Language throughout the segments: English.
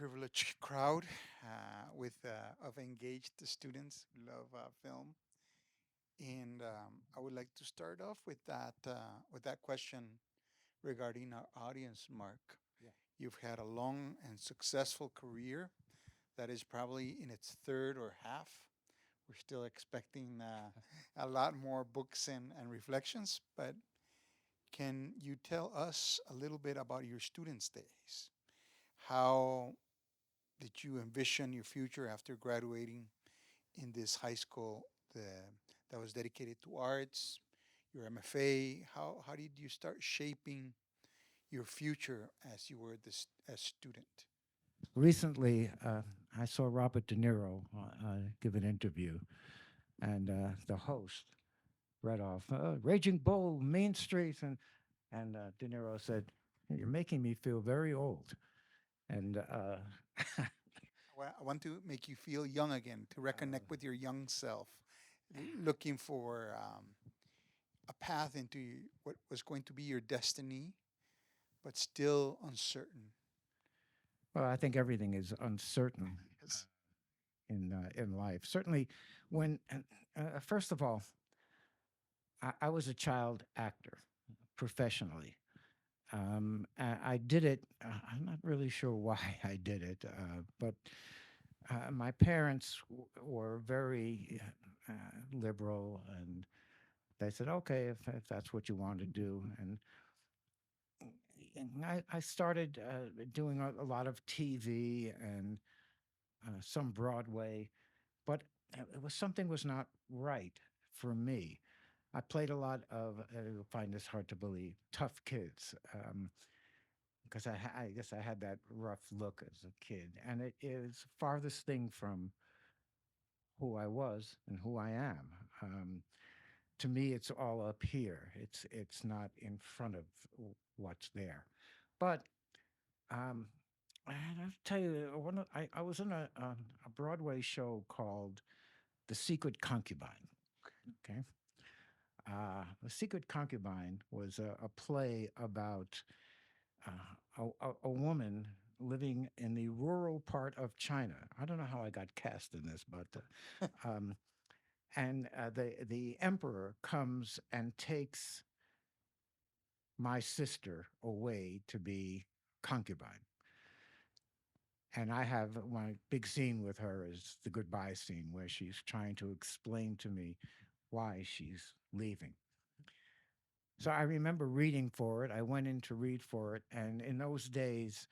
privileged crowd with of engaged students who love film, and I would like to start off with that question regarding our audience, Mark. Yeah. You've had a long and successful career that is probably in its third or half. We're still expecting a lot more books and reflections, but can you tell us a little bit about your students' days? How did you envision your future after graduating in this high school that was dedicated to arts, your MFA? How did you start shaping your future as you were a student? Recently, I saw Robert De Niro give an interview, and the host read off Raging Bull, Main Street, and De Niro said, "You're making me feel very old." And I want to make you feel young again, to uh, reconnect with your young self, looking for a path into what was going to be your destiny, but still uncertain. well, I think everything is uncertain Yes. in life. Certainly, when first of all, I was a child actor professionally. I did it. I'm not really sure why I did it, but my parents were very liberal, and they said, "Okay, if that's what you want to do." And I started doing a lot of TV and some Broadway, but it was something was not right for me. I played a lot of. You'll find this hard to believe. Tough kids. Because I guess I had that rough look as a kid, and it is farthest thing from who I was and who I am. To me, it's all up here. It's not in front of what's there. But um, I have to tell you, I was in a Broadway show called The Secret Concubine. Okay, The Secret Concubine was a play about a woman living in the rural part of China. I don't know how I got cast in this, but um, and the emperor comes and takes my sister away to be concubine. And I have my big scene with her is the goodbye scene where she's trying to explain to me why she's leaving. So I remember reading for it. I went in to read for it. And in those days,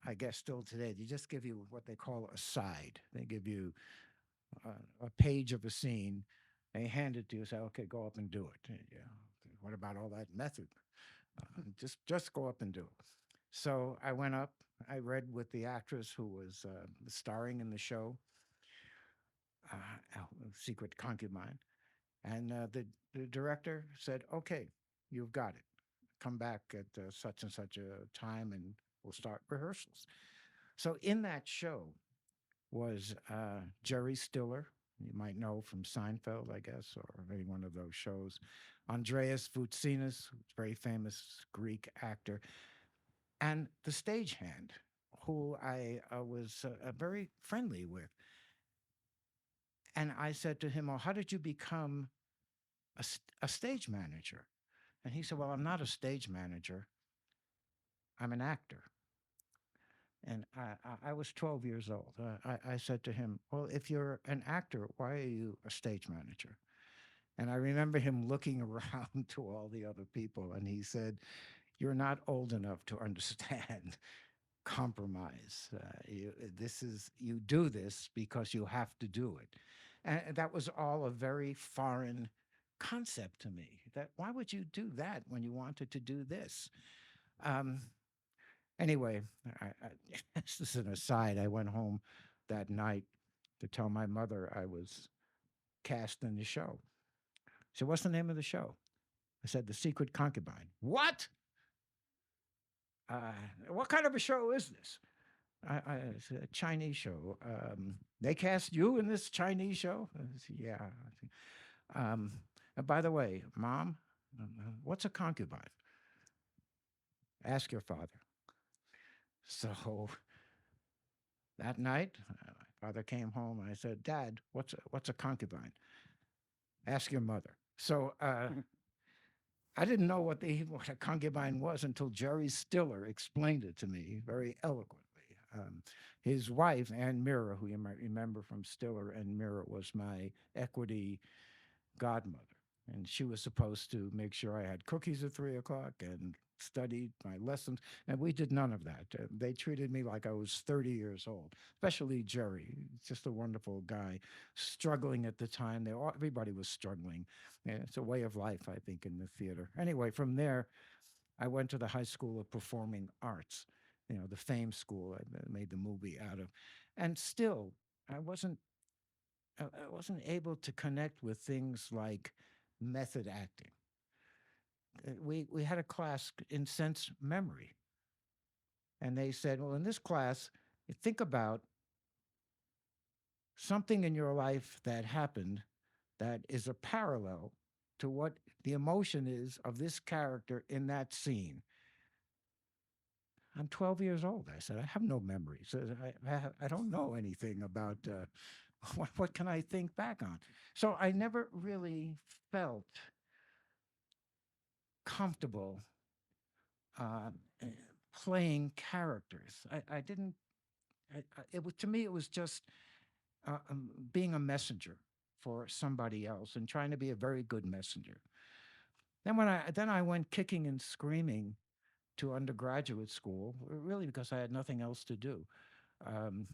I guess still today, they just give you what they call a side. They give you a page of a scene. They hand it to you, say, "Okay, go up and do it." Yeah. "Okay, what about all that method?" Just go up and do it. So I went up. I read with the actress who was starring in the show, Secret Concubine, and the director said, "Okay, you've got it. Come back at such and such a time, and we'll start rehearsals." So in that show was Jerry Stiller. You might know from Seinfeld, I guess, or any one of those shows. Andreas Voutsinas, very famous Greek actor, and the stagehand, who I was very friendly with. And I said to him, "Well, how did you become a stage manager?" And he said, "Well, I'm not a stage manager. I'm an actor." And I was 12 years old. I said to him, "Well, if you're an actor, why are you a stage manager?" And I remember him looking around to all the other people, and he said, "You're not old enough to understand compromise. You do this because you have to do it." And that was all a very foreign concept to me. That why would you do that when you wanted to do this? Um, anyway, this is an aside. I went home that night to tell my mother I was cast in the show. She said, "What's the name of the show?" I said, "The Secret Concubine." "What? What kind of a show is this?" It's a Chinese show. They cast you in this Chinese show? I said, "Yeah." Um, and by the way, Mom, what's a concubine? Ask your father. So That night, my father came home and I said, "Dad, what's a concubine? Ask your mother." So I didn't know what a concubine was until Jerry Stiller explained it to me very eloquently. His wife, Ann Mirror, who you might remember from Stiller and Mirror, was my equity godmother. And she was supposed to make sure I had cookies at 3 o'clock and studied my lessons. And we did none of that. They treated me like I was 30 years old, especially Jerry. Just a wonderful guy, struggling at the time. Everybody was struggling. And it's a way of life, I think, in the theater. Anyway, from there, I went to the High School of Performing Arts, the Fame School I made the movie out of. And still, I wasn't I wasn't able to connect with things like method acting. We had a class in sense memory, and they said, well, in this class, you think about something in your life that happened that is a parallel to what the emotion is of this character in that scene. I'm 12 years old. I said, I have no memories. I don't know anything about what can I think back on. So I never really felt comfortable uh, eh, playing characters. I didn't. It was to me. It was just being a messenger for somebody else and trying to be a very good messenger. Then I went kicking and screaming to undergraduate school, really because I had nothing else to do. Um,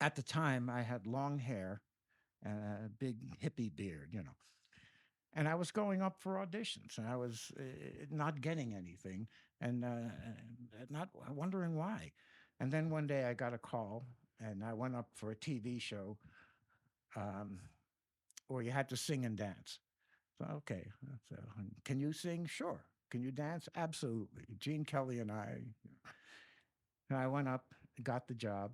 at the time, I had long hair and a big hippie beard, and I was going up for auditions, and I was not getting anything, and not wondering why. And then one day I got a call, and I went up for a TV show um, where you had to sing and dance. So okay, so, can you sing? Sure. Can you dance? Absolutely. Gene Kelly and I went up, got the job.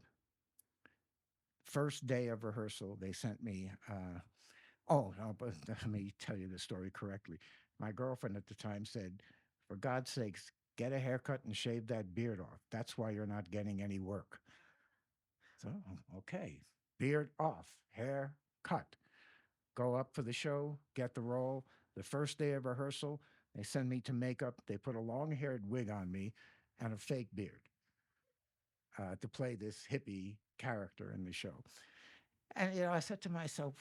First day of rehearsal, they sent me. Oh, no, but let me tell you the story correctly. My girlfriend at the time said, for God's sakes, get a haircut and shave that beard off. That's why you're not getting any work. So, okay. Beard off, hair cut. Go up for the show, get the role. The first day of rehearsal, they send me to makeup. They put a long haired wig on me and a fake beard to play this hippie character in the show. And I said to myself,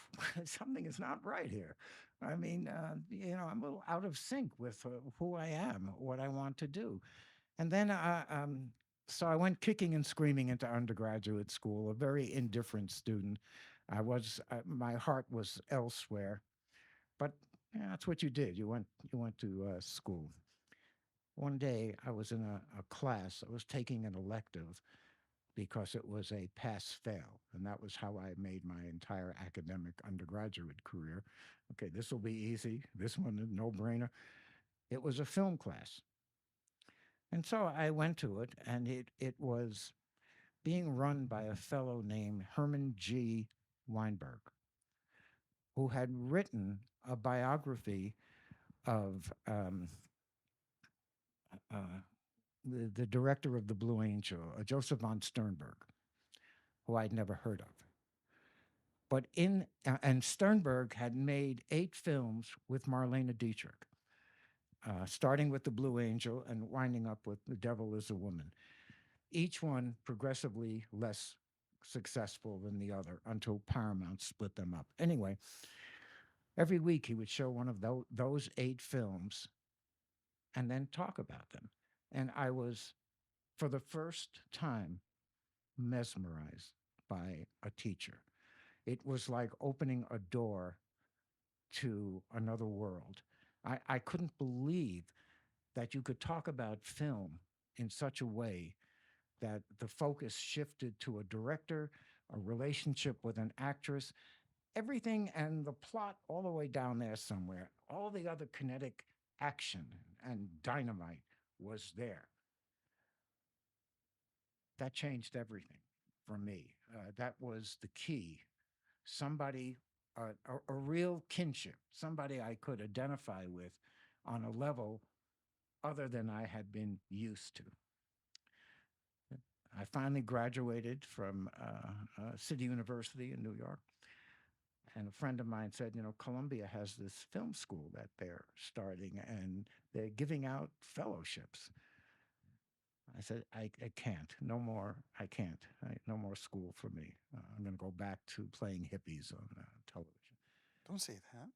something is not right here. I mean, I'm a little out of sync with who I am, what I want to do. And then, so I went kicking and screaming into undergraduate school, a very indifferent student. My heart was elsewhere, but that's what you did. You went to school. One day, I was in a class. I was taking an elective because it was a pass fail. And that was how I made my entire academic undergraduate career. Okay, this will be easy. This one, a no brainer. It was a film class. And so I went to it, and it was being run by a fellow named Herman G. Weinberg, who had written a biography of uh, the director of The Blue Angel, Joseph von Sternberg, who I'd never heard of. But and Sternberg had made 8 films with Marlene Dietrich, starting with The Blue Angel and winding up with The Devil is a Woman. Each one progressively less successful than the other until Paramount split them up. Anyway, every week he would show one of those 8 films and then talk about them. And I was, for the first time, mesmerized by a teacher. It was like opening a door to another world. I couldn't believe that you could talk about film in such a way that the focus shifted to a director, a relationship with an actress, everything and the plot all the way down there somewhere. All the other kinetic action and dynamite was there. That changed everything for me. That was the key. Somebody, a real kinship, somebody I could identify with on a level other than I had been used to. I finally graduated from City University in New York. And a friend of mine said, Columbia has this film school that they're starting and they're giving out fellowships. I said, I can't. No more. I can't. No more school for me. I'm going to go back to playing hippies on television. Don't say that.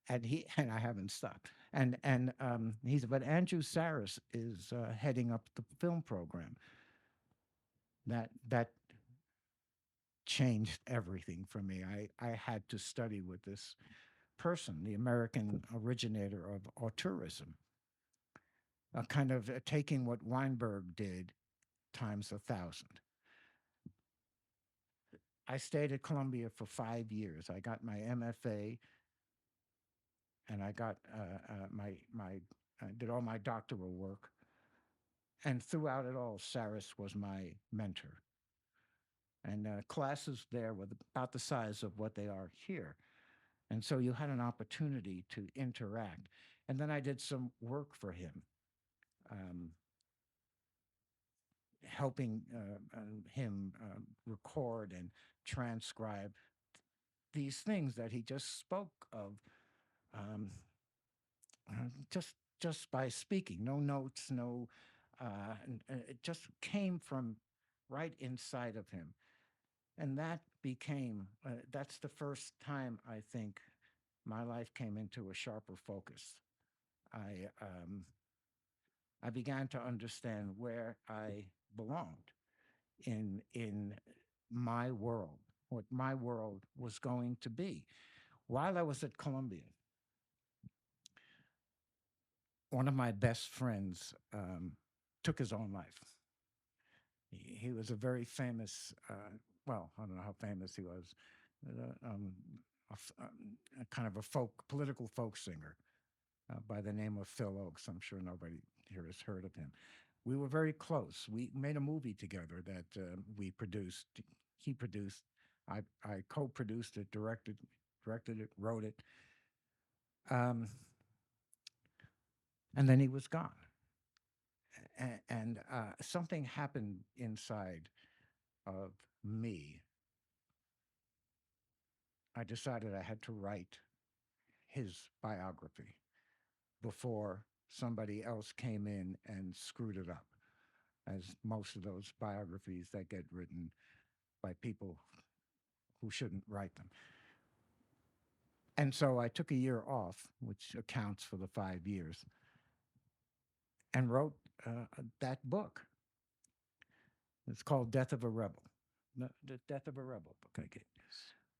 And I haven't stopped. And he said, but Andrew Saris is heading up the film program. That changed everything for me. I had to study with this person, the American originator of auteurism, kind of taking what Weinberg did times 1,000. I stayed at Columbia for 5 years. I got my MFA, and I got my I did all my doctoral work. And throughout it all, Saris was my mentor. And classes there were about the size of what they are here. And so you had an opportunity to interact. And then I did some work for him, um, helping him record and transcribe these things that he just spoke of, um, just by speaking. No notes, no. It just came from right inside of him, and that became. That's the first time I think my life came into a sharper focus. I um, I began to understand where I belonged in my world, what my world was going to be. While I was at Columbia, one of my best friends took his own life. He was a very famous, well, I don't know how famous he was, a kind of a political folk singer by the name of Phil Oakes. I'm sure nobody here has heard of him. We were very close. We made a movie together that we produced. He produced. I co-produced it, directed it, wrote it, um, and then he was gone. And something happened inside of me. I decided I had to write his biography before somebody else came in and screwed it up, as most of those biographies that get written by people who shouldn't write them. And so I took a year off, which accounts for the 5 years, and wrote that book. It's called Death of a Rebel. The Death of a Rebel book. Okay.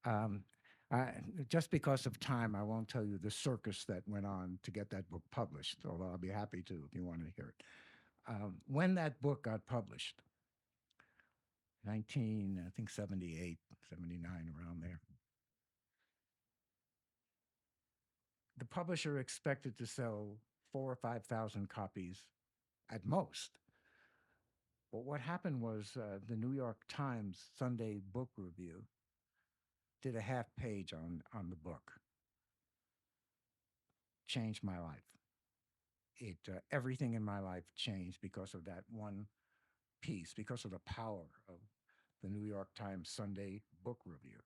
Um, I, just because of time, I won't tell you the circus that went on to get that book published, although I'll be happy to if you want to hear it. When that book got published, 19, I think 78, 79, around there, the publisher expected to sell 4 or 5 thousand copies at most. But what happened was the New York Times Sunday Book Review did a half page on the book. Changed my life. It Everything in my life changed because of that one piece, because of the power of the New York Times Sunday Book Review.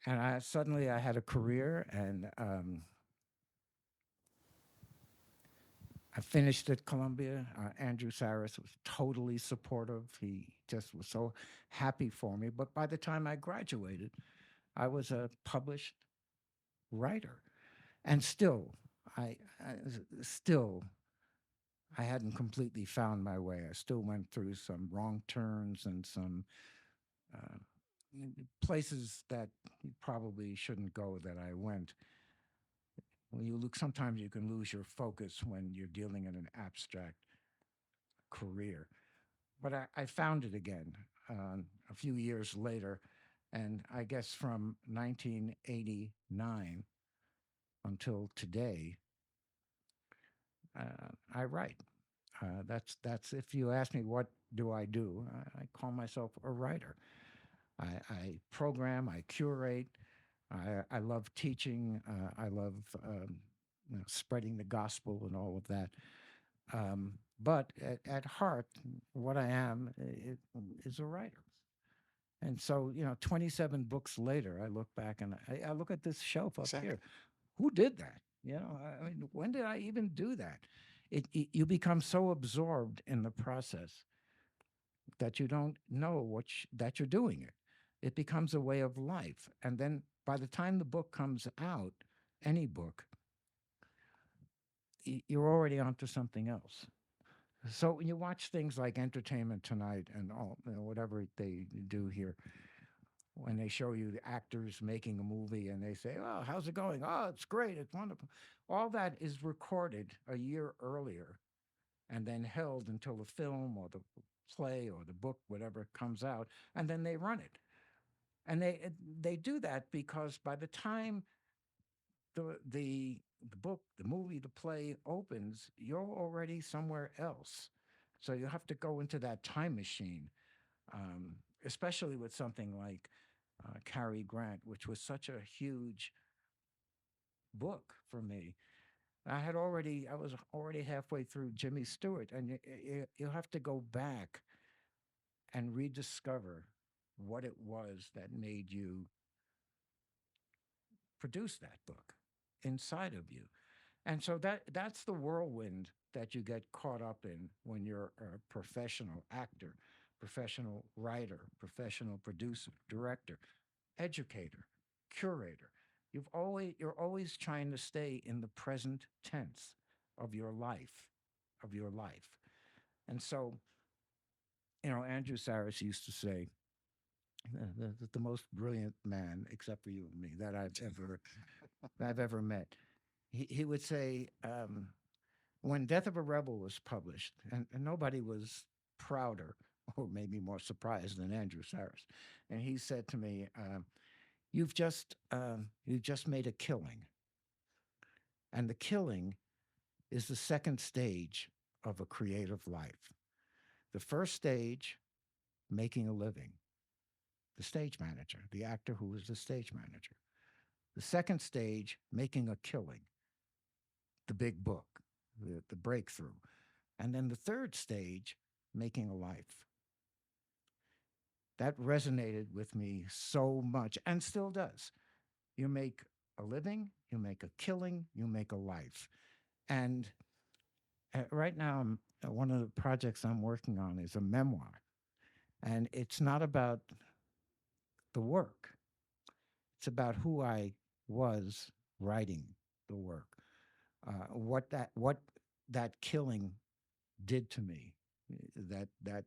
And I had a career, and I finished at Columbia. Andrew Saris was totally supportive. He just was so happy for me. But by the time I graduated, I was a published writer, and I still, I hadn't completely found my way. I still went through some wrong turns and some uh, places that you probably shouldn't go that I went. When you look, sometimes you can lose your focus when you're dealing in an abstract career. But I found it again a few years later, and I guess from 1989 until today, I write. That's if you ask me what do I do, I call myself a writer. I program, I curate. I love teaching. I love spreading the gospel and all of that. But at heart, what I am is a writer. And so, 27 books later, I look back and I look at this shelf up here. Exactly. Who did that? I mean, when did I even do that? You become so absorbed in the process that you don't know that you're doing it. It becomes a way of life. And then by the time the book comes out, any book, you're already onto something else. So when you watch things like Entertainment Tonight and all, whatever they do here, when they show you the actors making a movie and they say, "Oh, how's it going? Oh, it's great. It's wonderful." All that is recorded a year earlier and then held until the film or the play or the book, whatever, comes out, and then they run it. And they do that because by the time the book, the movie, the play opens, you're already somewhere else. So you have to go into that time machine, especially with something like Cary Grant, which was such a huge book for me. I was already halfway through Jimmy Stewart, and you have to go back and rediscover what it was that made you produce that book inside of you. And so that's the whirlwind that you get caught up in when you're a professional actor, professional writer, professional producer, director, educator, curator. You're always trying to stay in the present tense of your life, of your life. And so, Andrew Saris used to say, the most brilliant man, except for you and me, that I've ever met. He would say, when Death of a Rebel was published, and nobody was prouder or maybe more surprised than Andrew Saris, and he said to me, you've just made a killing, and the killing is the second stage of a creative life. The first stage, making a living, the stage manager, the actor who was the stage manager. The second stage, making a killing, the big book, the breakthrough. And then the third stage, making a life. That resonated with me so much and still does. You make a living, you make a killing, you make a life. And right now, one of the projects I'm working on is a memoir. And it's not about the work, it's about who I was writing the work, what that killing did to me, that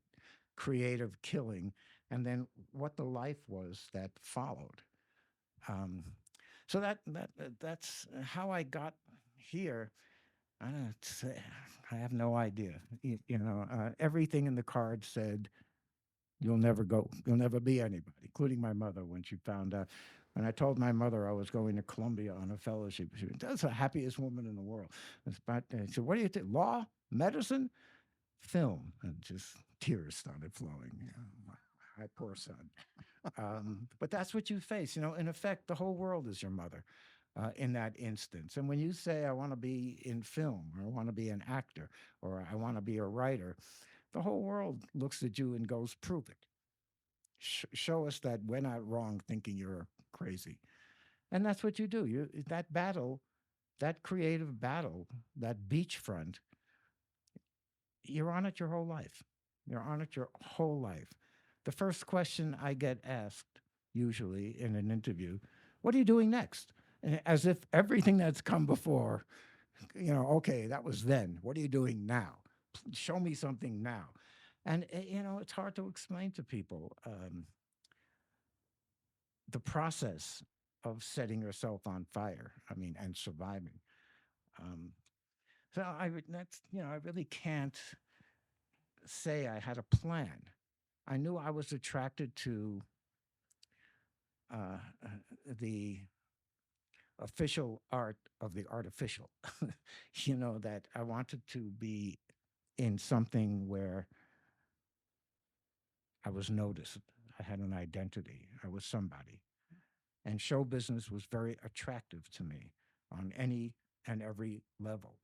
creative killing, and then what the life was that followed. Um, so that's how I got here. I don't say, I have no idea. Everything in the card said you'll never be anybody, including my mother when she found out. When I told my mother I was going to Columbia on a fellowship, she said, "That's the happiest woman in the world." I said, "What do you think? Law, medicine, film?" And just tears started flowing. My poor son. But that's what you face. In effect, the whole world is your mother in that instance. And when you say, "I want to be in film," or "I want to be an actor," or "I want to be a writer," the whole world looks at you and goes, "Prove it. Show us that we're not wrong thinking you're crazy." And that's what you do. That battle, that creative battle, that beachfront, you're on it your whole life. You're on it your whole life. The first question I get asked, usually in an interview, "What are you doing next?" As if everything that's come before, okay, that was then. What are you doing now? Show me something now. And, it's hard to explain to people the process of setting yourself on fire, I mean, and surviving. Um, so I really can't say I had a plan. I knew I was attracted to uh, uh, the official art of the artificial. That I wanted to be in something where I was noticed. I had an identity. I was somebody. And show business was very attractive to me on any and every level.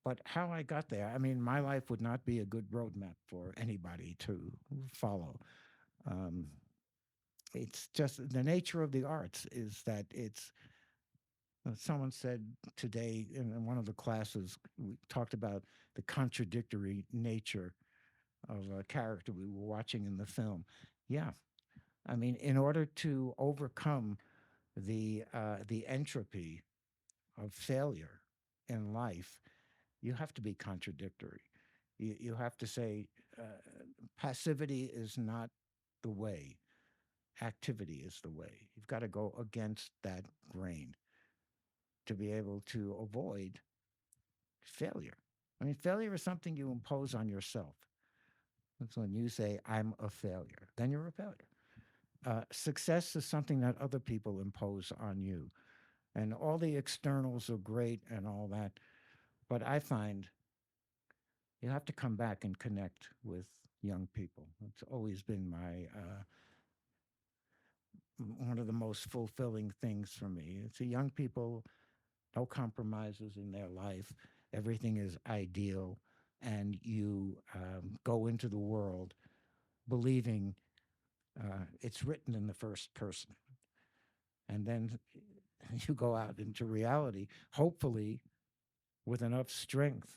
But how I got there, I mean, my life would not be a good roadmap for anybody to follow. Um, it's just the nature of the arts is that it's. Someone said today in one of the classes, we talked about the contradictory nature of a character we were watching in the film. Yeah, I mean, in order to overcome the entropy of failure in life, you have to be contradictory. You have to say uh, passivity is not the way, activity is the way. You've got to go against that grain to be able to avoid failure. I mean, failure is something you impose on yourself. That's when you say, I'm a failure, then you're a failure. Success is something that other people impose on you. And all the externals are great and all that. But I find you have to come back and connect with young people. It's always been my one of the most fulfilling things for me. It's the young people, no compromises in their life. Everything is ideal, and you go into the world believing it's written in the first person, and then you go out into reality, hopefully with enough strength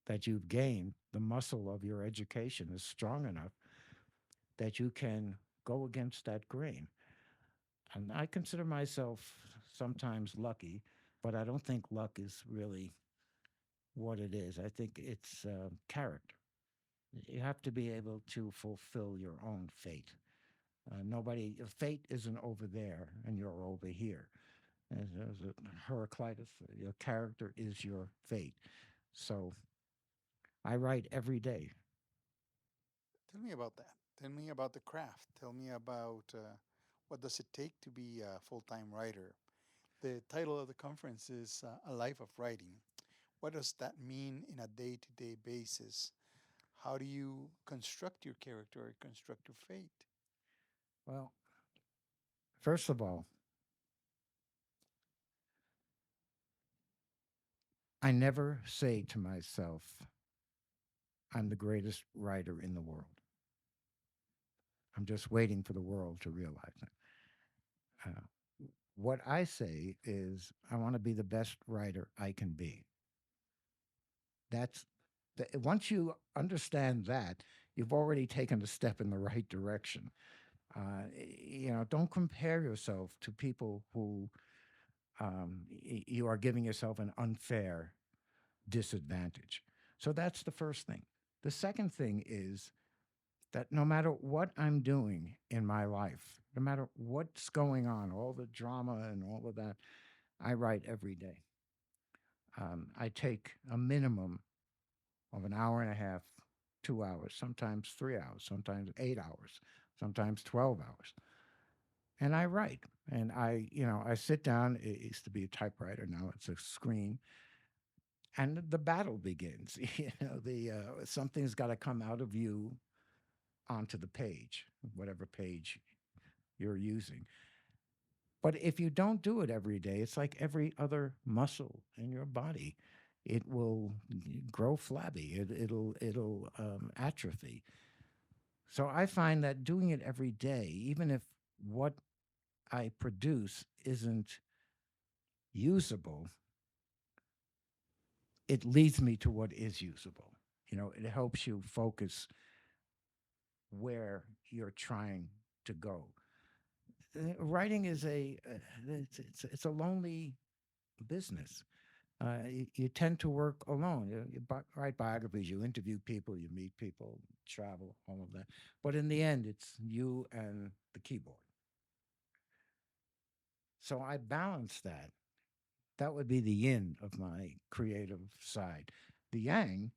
that you've gained. The muscle of your education is strong enough that you can go against that grain. And I consider myself sometimes lucky, but I don't think luck is really what it is. I think it's character. You have to be able to fulfill your own fate. Nobody, fate isn't over there and you're over here. As a Heraclitus, your character is your fate. So I write every day. Tell me about that. Tell me about the craft. Tell me about what does it take to be a full-time writer. The title of the conference is A Life of Writing. What does that mean in a day-to-day basis? How do you construct your character or construct your fate? Well, first of all, I never say to myself, I'm the greatest writer in the world. I'm just waiting for the world to realize it. Uh, what I say is, I want to be the best writer I can be. That's once you understand that, you've already taken a step in the right direction. Don't compare yourself to people who you are giving yourself an unfair disadvantage. So that's the first thing. The second thing is that no matter what I'm doing in my life, no matter what's going on, all the drama and all of that, I write every day. I take a minimum of an hour and a half, 2 hours, sometimes 3 hours, sometimes 8 hours, sometimes 12 hours. And I write. And I sit down. It used to be a typewriter. Now it's a screen. And the battle begins. The something's got to come out of you onto the page, whatever page you're using. But if you don't do it every day, it's like every other muscle in your body. It will grow flabby. It'll atrophy. So I find that doing it every day, even if what I produce isn't usable, it leads me to what is usable. It helps you focus where you're trying to go. Writing is it's a lonely business. You tend to work alone. You write biographies, you interview people, you meet people, travel, all of that. But in the end, it's you and the keyboard. So I balance that. That would be the yin of my creative side. The yang,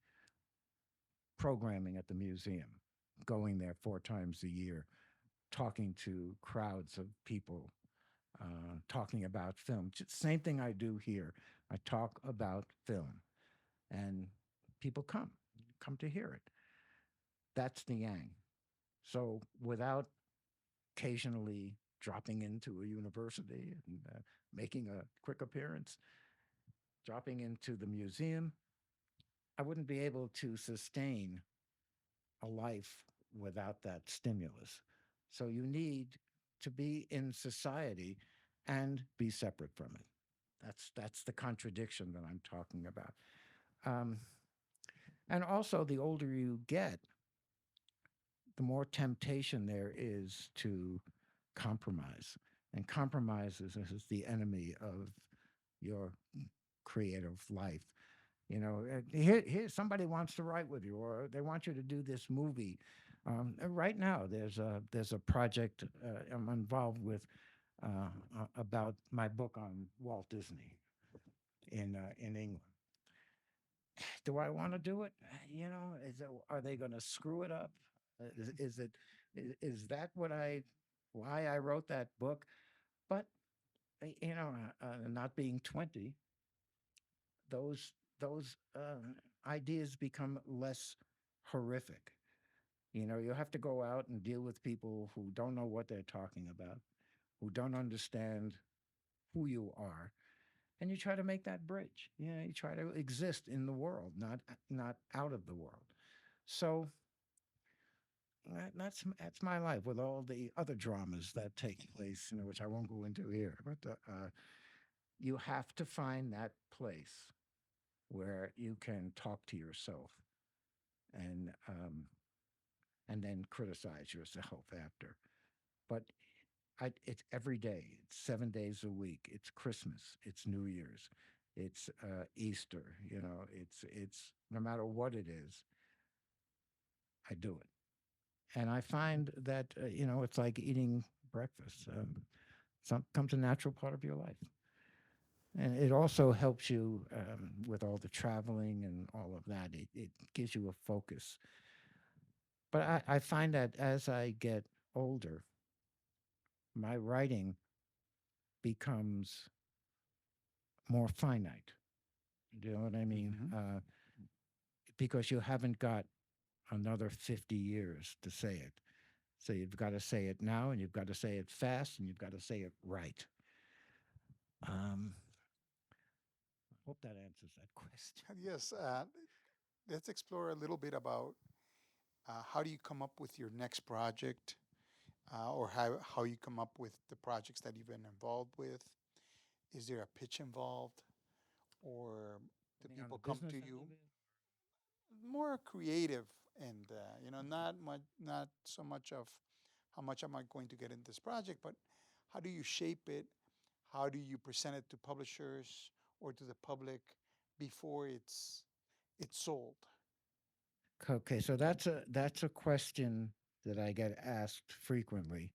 programming at the museum, going there 4 times a year, talking to crowds of people, talking about film. Same thing I do here. I talk about film, and people come to hear it. That's the yang. So without occasionally dropping into a university and making a quick appearance, dropping into the museum, I wouldn't be able to sustain a life without that stimulus. So you need to be in society and be separate from it. That's the contradiction that I'm talking about. Um, and also, the older you get, the more temptation there is to compromise. And compromise is the enemy of your creative life. You know, here somebody wants to write with you, or they want you to do this movie. Right now, there's a project I'm involved with about my book on Walt Disney in England. Do I want to do it? You know, are they going to screw it up? Is it is that what I why I wrote that book? But not being 20, those ideas become less horrific. You know, you have to go out and deal with people who don't know what they're talking about, who don't understand who you are, and you try to make that bridge. You know, you try to exist in the world, not out of the world. So that's my life with all the other dramas that take place, which I won't go into here. But you have to find that place where you can talk to yourself and and then criticize yourself after. But it's every day. It's 7 days a week. It's Christmas. It's New Year's. It's Easter. You know, it's no matter what it is, I do it, and I find that it's like eating breakfast. Some comes a natural part of your life, and it also helps you with all the traveling and all of that. It gives you a focus. But I find that as I get older, my writing becomes more finite. Do you know what I mean? Hmm. Because you haven't got another 50 years to say it. So you've got to say it now, and you've got to say it fast, and you've got to say it right. Um, Hope that answers that question. Yes, let's explore a little bit about how do you come up with your next project, or how you come up with the projects that you've been involved with. Is there a pitch involved, or I do mean, on people the come business to end you? of it, More creative, and not so much of how much am I going to get in this project, but how do you shape it? How do you present it to publishers or to the public before it's sold? okay, so that's a question that I get asked frequently,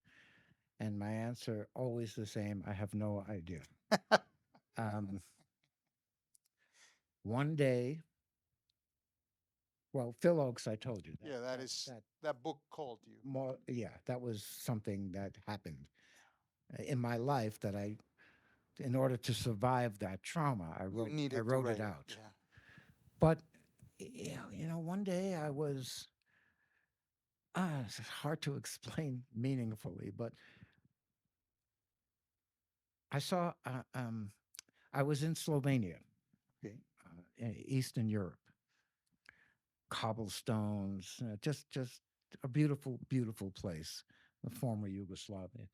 and my answer always the same. I have no idea. Um, One day, well, Phil Oakes, I told you that Yeah, that that is that that book called you. more, yeah, that was something that happened in my life that in order to survive that trauma, I You wrote I needed to wrote it write it. out. Yeah. But one day I was it's hard to explain meaningfully, but I saw I was in Slovenia, Okay. in Eastern Europe, cobblestones, just a beautiful, beautiful place, the former Yugoslavia.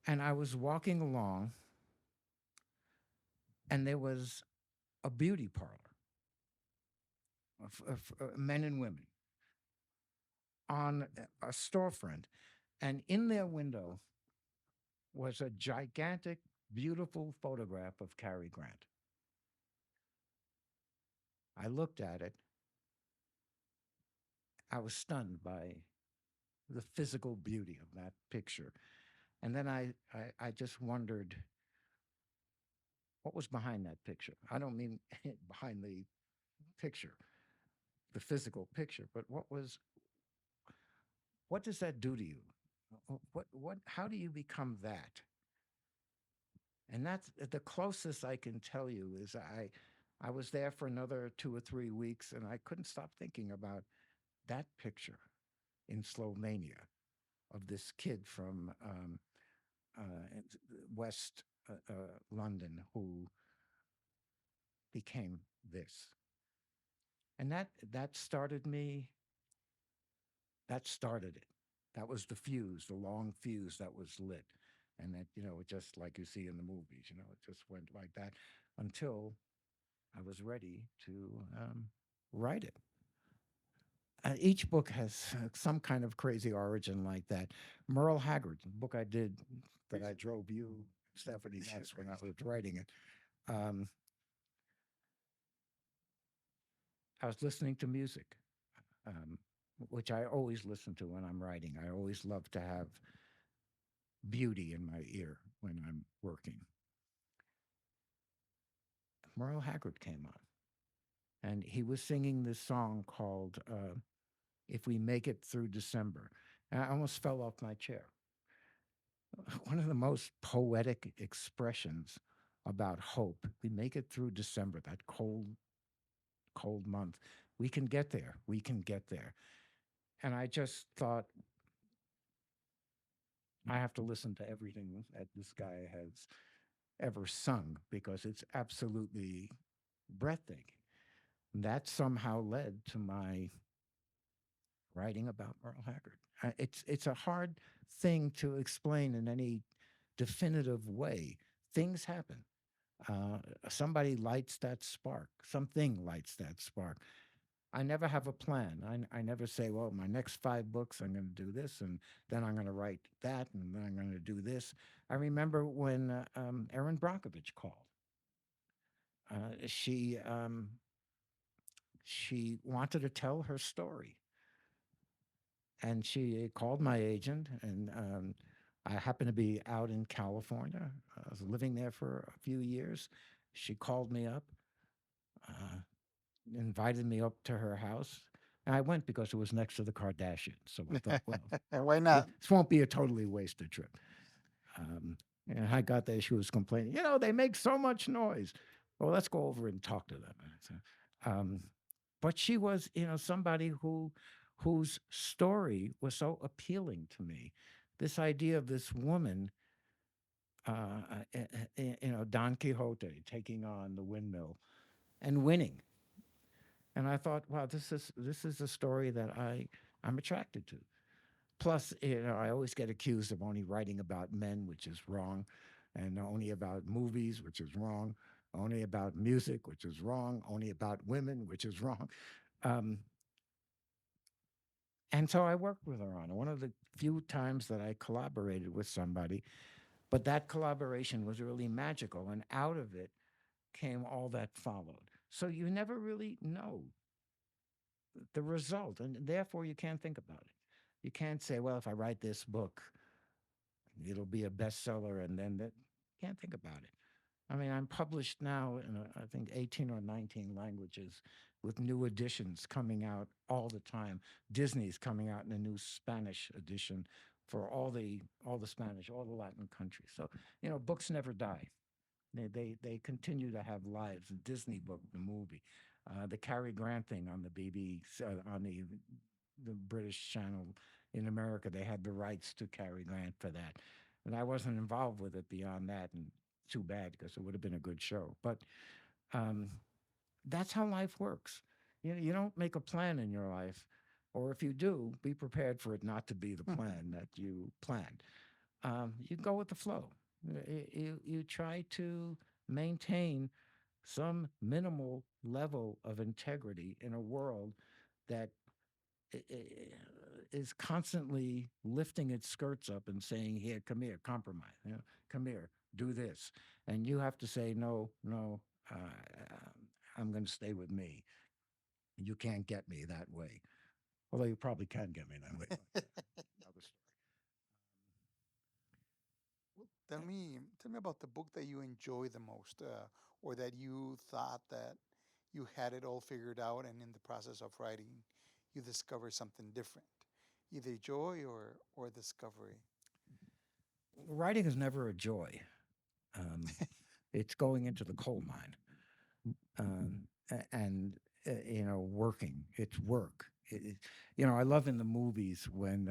And I was walking along, and there was a beauty parlor of men and women on a storefront, and in their window was a gigantic, beautiful photograph of Cary Grant. I looked at it. I was stunned by the physical beauty of that picture. And then I just wondered what was behind that picture. I don't mean behind the picture, the physical picture, but what does that do to you? How do you become that? And that's the closest I can tell you is I was there for another 2 or 3 weeks, and I couldn't stop thinking about that picture in Slovenia of this kid from West London who became this. And that started me. That started it. That was the fuse, the long fuse that was lit. And that, it just like you see in the movies, it just went like that until I was ready to write it. Each book has some kind of crazy origin like that. Merle Haggard, the book I did that I drove you, Stephanie, nuts when I was writing it. Um, I was listening to music, um, which I always listen to when I'm writing. I always love to have beauty in my ear when I'm working. Merle Haggard came on, and he was singing this song called "If We Make It Through December." And I almost fell off my chair. One of the most poetic expressions about hope. We make it through December, that cold, cold month. We can get there. We can get there. And I just thought, I have to listen to everything that this guy has ever sung because it's absolutely breathtaking. That somehow led to my writing about Merle Haggard. It's a hard thing to explain in any definitive way. Things happen. Uh, Somebody lights that spark. Something lights that spark. I never have a plan. I never say, well, my next 5 books, I'm going to do this, and then I'm going to write that, and then I'm going to do this. I remember when Erin Brockovich called. She wanted to tell her story, and she called my agent, and I happened to be out in California. I was living there for a few years. She called me up, uh, invited me up to her house. And I went because it was next to the Kardashians. So I thought, well, Why not? this won't be a totally wasted trip. Um, and I got there, she was complaining, they make so much noise. Well, let's go over and talk to them. Um, but she was, somebody whose story was so appealing to me. This idea of this woman, Don Quixote taking on the windmill and winning. And I thought, wow, this is a story that I'm attracted to. Plus, I always get accused of only writing about men, which is wrong, and only about movies, which is wrong, only about music, which is wrong, only about women, which is wrong. Um, and so I worked with her on it. One of the few times that I collaborated with somebody, but that collaboration was really magical, and out of it came all that followed. So you never really know the result, and therefore you can't think about it. You can't say, well, if I write this book, it'll be a bestseller, and then that. Can't think about it. I mean, I'm published now in I think 18 or 19 languages, with new editions coming out all the time. Disney's coming out in a new Spanish edition for all the Spanish, all the Latin countries. So books never die. They continue to have lives. The Disney book, the movie, the Cary Grant thing on the BBC, on the British channel in America. They had the rights to Cary Grant for that, and I wasn't involved with it beyond that. And too bad because it would have been a good show. But um, that's how life works. You don't make a plan in your life, or if you do, be prepared for it not to be the plan that you planned. You go with the flow. You try to maintain some minimal level of integrity in a world that is constantly lifting its skirts up and saying, "Here, come here, compromise. Come here, do this," and you have to say, "No, no, I'm going to stay with me. You can't get me that way." Although you probably can get me that way. But, another story. Well, tell me about the book that you enjoy the most, or that you thought that you had it all figured out, and in the process of writing, you discover something different, either joy or discovery. Writing is never a joy. Um, it's going into the coal mine, and working. It's work. I love in the movies when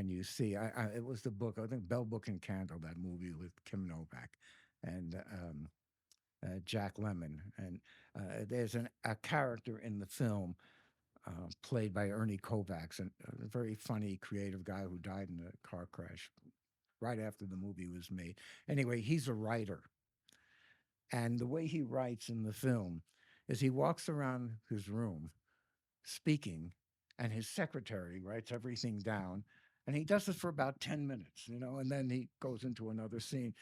you see. It was the book. I think Bell Book and Candle, that movie with Kim Novak, and Jack Lemmon, and there's a character in the film played by Ernie Kovacs, and a very funny, creative guy who died in a car crash right after the movie was made. Anyway, he's a writer, and the way he writes in the film is he walks around his room speaking, and his secretary writes everything down. And he does this for about 10 minutes, and then he goes into another scene.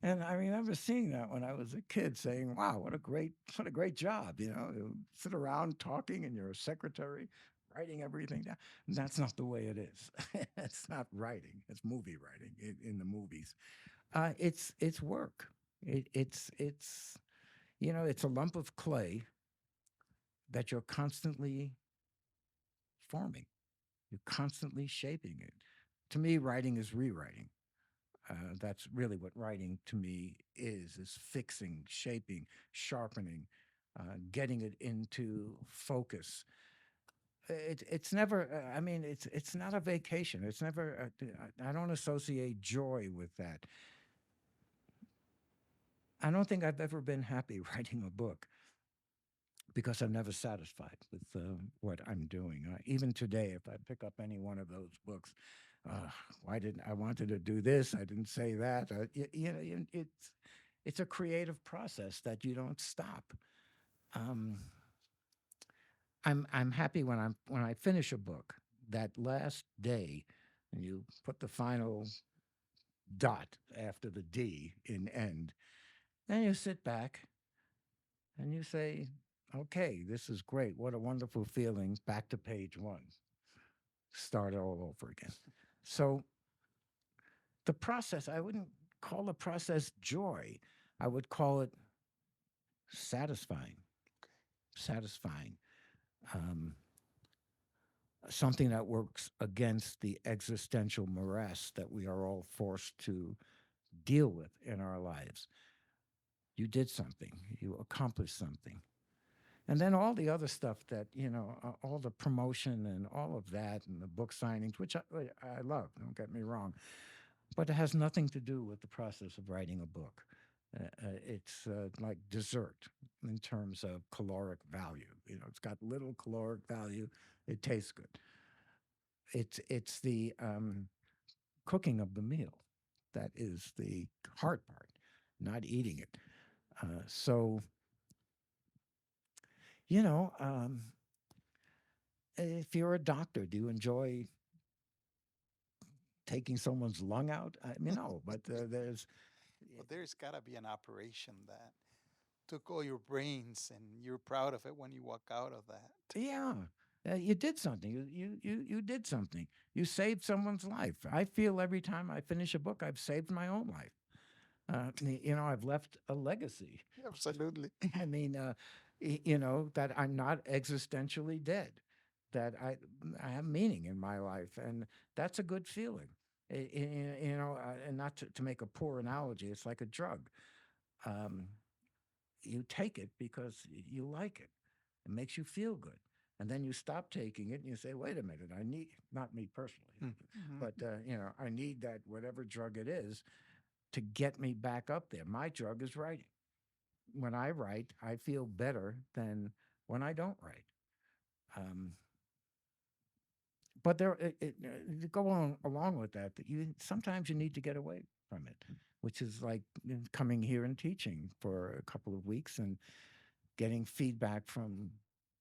And I remember seeing that when I was a kid, saying, "Wow, what a great job!" You sit around talking, and you're a secretary writing everything down. And that's not the way it is. It's not writing; it's movie writing in the movies. It's work. It's a lump of clay that you're constantly forming. You're constantly shaping it. To me, writing is rewriting. That's really what writing to me is fixing, shaping, sharpening, getting it into focus. It's never, I mean, it's not a vacation. It's never, I don't associate joy with that. I don't think I've ever been happy writing a book because I'm never satisfied with what I'm doing. Even today, if I pick up any one of those books, uh, why didn't I wanted to do this? I didn't say that. It's a creative process that you don't stop. Um, I'm happy when I finish a book that last day, and you put the final dot after the D in end. Then you sit back and you say, "Okay, this is great. What a wonderful feeling." Back to page one. Start all over again. So the process, I wouldn't call the process joy. I would call it satisfying. Satisfying. Um, Something that works against the existential morass that we are all forced to deal with in our lives. You did something, you accomplished something. And then all the other stuff that, all the promotion and all of that and the book signings, which I love, don't get me wrong, but it has nothing to do with the process of writing a book. It's like dessert in terms of caloric value. It's got little caloric value. It tastes good. It's the cooking of the meal that is the hard part, not eating it. So you know, if you're a doctor, do you enjoy taking someone's lung out? I mean, no, but there's Well, there's got to be an operation that took all your brains and you're proud of it when you walk out of that. yeah. You did something. You did something. You saved someone's life. I feel every time I finish a book, I've saved my own life. I've left a legacy. Absolutely. I mean, that I'm not existentially dead, that I have meaning in my life, and that's a good feeling. And not to make a poor analogy, it's like a drug. Um, you take it because you like it. It makes you feel good. And then you stop taking it and you say, wait a minute, I need, not me personally, Mm-hmm. but, I need that whatever drug it is to get me back up there. My drug is writing. When I write, I feel better than when I don't write. Um, but to go on along with that, that you sometimes you need to get away from it, which is like coming here and teaching for a couple of weeks and getting feedback from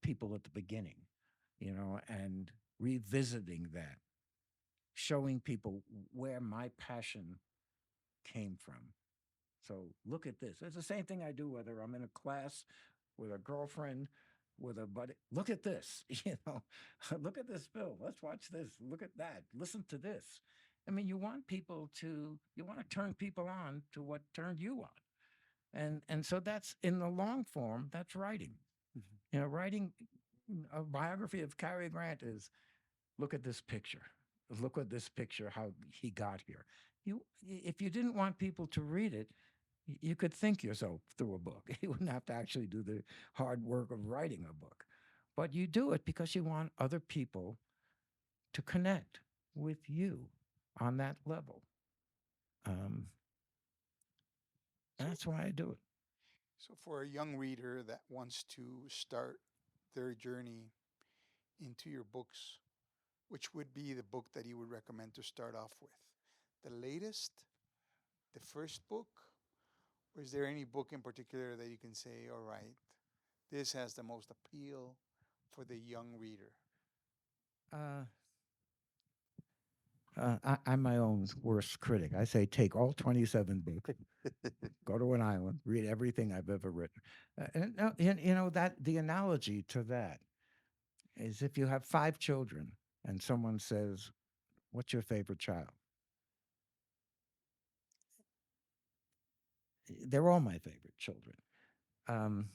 people at the beginning, and revisiting that, showing people where my passion came from. So look at this. It's the same thing I do whether I'm in a class with a girlfriend, with a buddy. Look at this, look at this film. Let's watch this. Look at that. Listen to this. I mean, you want to turn people on to what turned you on. And so that's in the long form, that's writing. Writing a biography of Cary Grant is look at this picture. Look at this picture, how he got here. If you didn't want people to read it, you could think yourself through a book. You wouldn't have to actually do the hard work of writing a book. But you do it because you want other people to connect with you on that level. Um, So, that's why I do it. So, for a young reader that wants to start their journey into your books, which would be the book that you would recommend to start off with? The latest, the first book, or is there any book in particular that you can say, all right, this has the most appeal for the young reader? Uh, I'm my own worst critic. I say take all 27 books, go to an island, read everything I've ever written. You know that the analogy to that is if you have five children and someone says, "What's your favorite child?" They're all my favorite children. Um,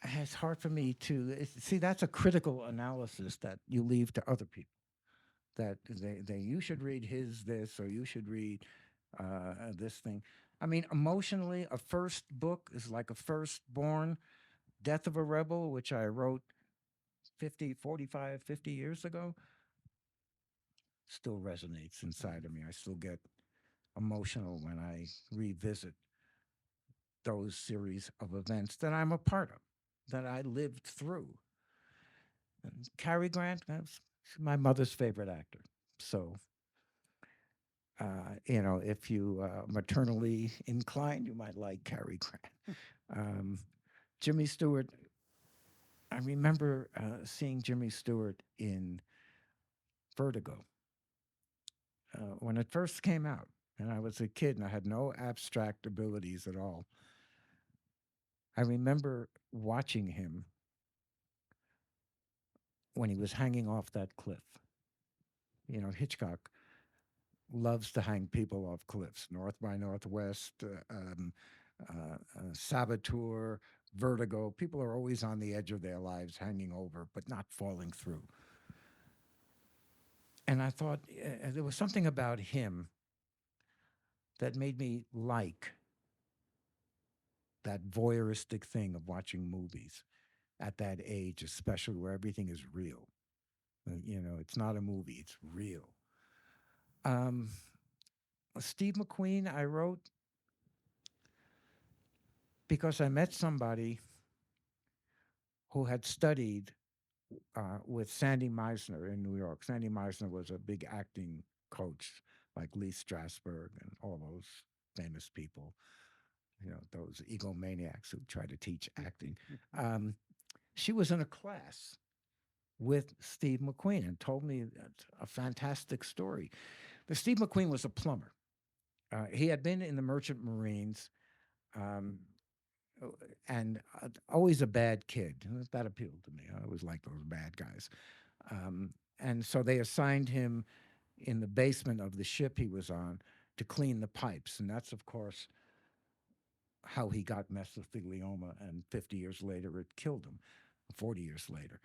it's hard for me to see. That's a critical analysis that you leave to other people. That they you should read his this or you should read this thing. I mean, emotionally, a first book is like a firstborn. Death of a Rebel, which I wrote 50, 45, 50 years ago, still resonates inside of me. I still get emotional when I revisit those series of events that I'm a part of, that I lived through. And Cary Grant, that's my mother's favorite actor. So, if you maternally inclined, you might like Cary Grant. Um, Jimmy Stewart, I remember seeing Jimmy Stewart in Vertigo when it first came out. And I was a kid and I had no abstract abilities at all. I remember watching him when he was hanging off that cliff. You know, Hitchcock loves to hang people off cliffs. North by Northwest, Saboteur, Vertigo. People are always on the edge of their lives, hanging over, but not falling through. And I thought there was something about him that made me like that voyeuristic thing of watching movies at that age, especially where everything is real. It's not a movie, it's real. Um, Steve McQueen, I wrote because I met somebody who had studied with Sandy Meisner in New York. Sandy Meisner was a big acting coach, like Lee Strasberg and all those famous people, those egomaniacs who try to teach acting. Um, she was in a class with Steve McQueen and told me a fantastic story. The Steve McQueen was a plumber. He had been in the Merchant Marines um, and always a bad kid. That appealed to me. I always liked those bad guys. And so they assigned him in the basement of the ship he was on to clean the pipes. And that's, of course, how he got mesothelioma. And 50 years later, it killed him, 40 years later.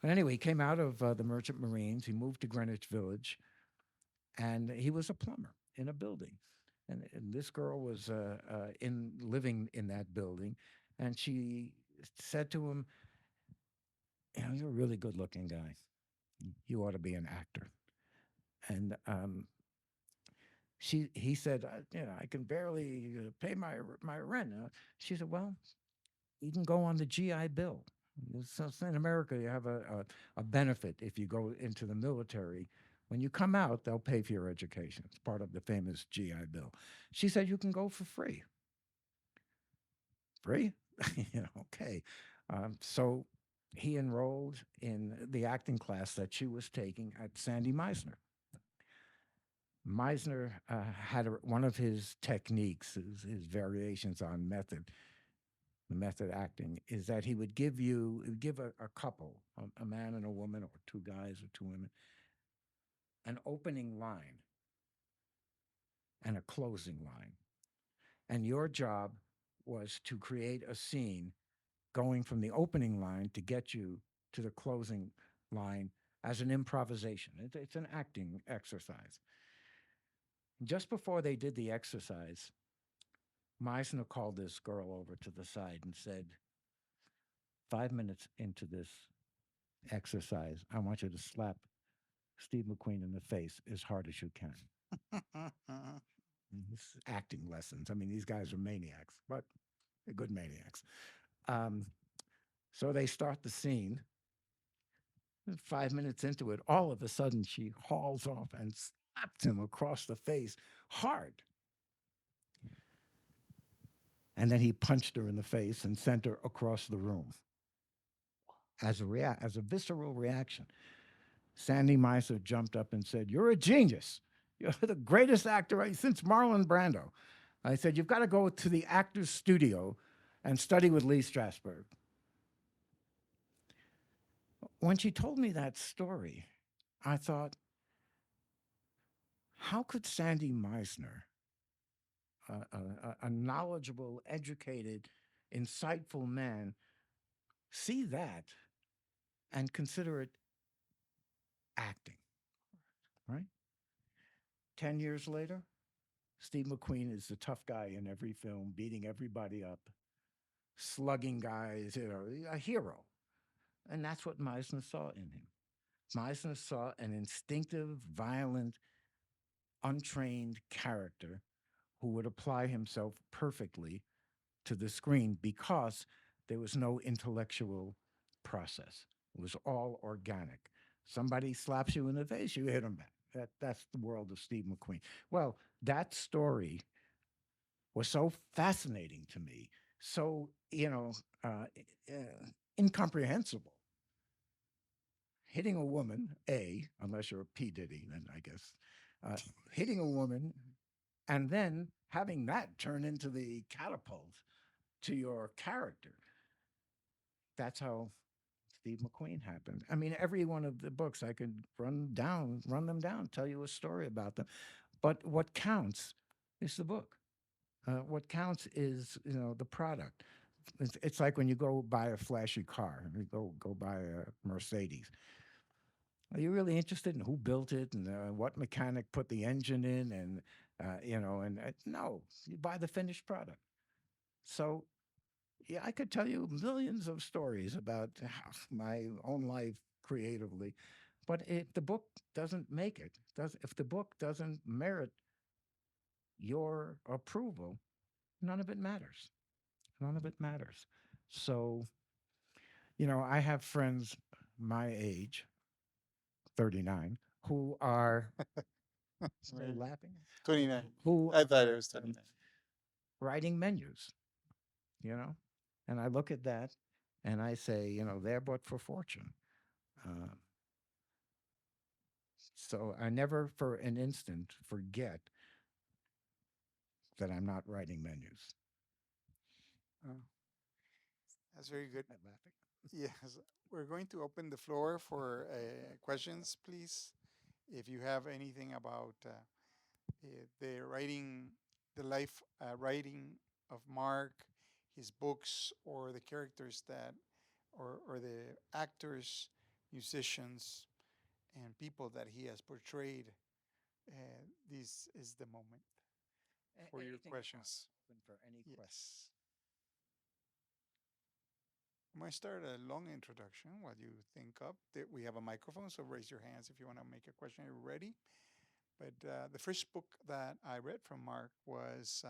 But anyway, he came out of the Merchant Marines. He moved to Greenwich Village, and he was a plumber in a building. And this girl was in living in that building, and she said to him, "You're a really good-looking guy. You ought to be an actor." And he said, I can barely pay my rent. She said, "Well, you can go on the GI Bill. So in America, you have a benefit if you go into the military. When you come out, they'll pay for your education. It's part of the famous GI Bill." She said, "You can go for free." Free? Okay. So he enrolled in the acting class that she was taking at Sandy Meisner. Meisner had one of his techniques, his variations on the method acting, is that he would give a couple, a man and a woman, or two guys or two women, an opening line and a closing line. And your job was to create a scene going from the opening line to get you to the closing line as an improvisation. It's an acting exercise. Just before they did the exercise, Meisner called this girl over to the side and said, 5 minutes into this exercise, I want you to slap Steve McQueen in the face as hard as you can. This is acting lessons. I mean, these guys are maniacs, but they're good maniacs. Um, so they start the scene. 5 minutes into it, all of a sudden she hauls off and slaps him across the face hard. And then he punched her in the face and sent her across the room as a visceral reaction. Sandy Meisner jumped up and said, "You're a genius. You're the greatest actor since Marlon Brando." I said, "You've got to go to the actor's studio and study with Lee Strasberg." When she told me that story, I thought, how could Sandy Meisner, a knowledgeable, educated, insightful man, see that and consider it acting, right? 10 years later, Steve McQueen is the tough guy in every film, beating everybody up, slugging guys, a hero. And that's what Meisner saw in him. Meisner saw an instinctive, violent, untrained character who would apply himself perfectly to the screen because there was no intellectual process. It was all organic. Somebody slaps you in the face, you hit them back. That's the world of Steve McQueen. Well, that story was so fascinating to me, so incomprehensible. Hitting a woman, unless you're a P Diddy, then I guess, hitting a woman, and then having that turn into the catapult to your character. That's how Steve McQueen happened. I mean, every one of the books I could run them down, tell you a story about them. But what counts is the book. What counts is the product. It's like when you go buy a flashy car, you go buy a Mercedes. Are you really interested in who built it and what mechanic put the engine in, and no, you buy the finished product. So yeah, I could tell you millions of stories about my own life creatively, but if the book doesn't make it, does if the book doesn't merit your approval, none of it matters. None of it matters. So, I have friends my age, 39, who are, why are you laughing? 29. Who I thought it are was 29. writing menus, you know? And I look at that and I say, they're but for fortune. Uh, so I never for an instant forget that I'm not writing menus. Oh, that's very good. I'm laughing. Yes, we're going to open the floor for questions, please. If you have anything about the writing, the life writing of Mark, his books, or the characters that, or the actors, musicians, and people that he has portrayed, this is the moment for your Anything you want. questions. I'm open for any question. Yes. I'm going to start a long introduction while you think up. We have a microphone, so raise your hands if you want to make a question. You're ready. But the first book that I read from Mark was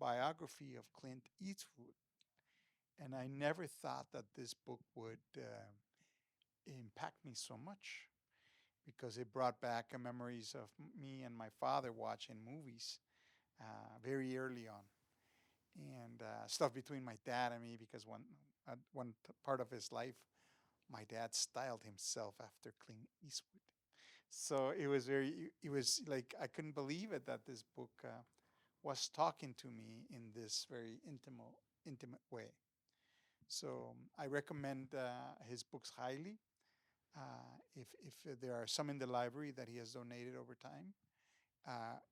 biography of Clint Eastwood, and I never thought that this book would impact me so much because it brought back memories of me and my father watching movies very early on, and stuff between my dad and me because one part of his life, my dad styled himself after Clint Eastwood. So it was like I couldn't believe it that this book was talking to me in this very intimate way. So I recommend his books highly. If there are some in the library that he has donated over time,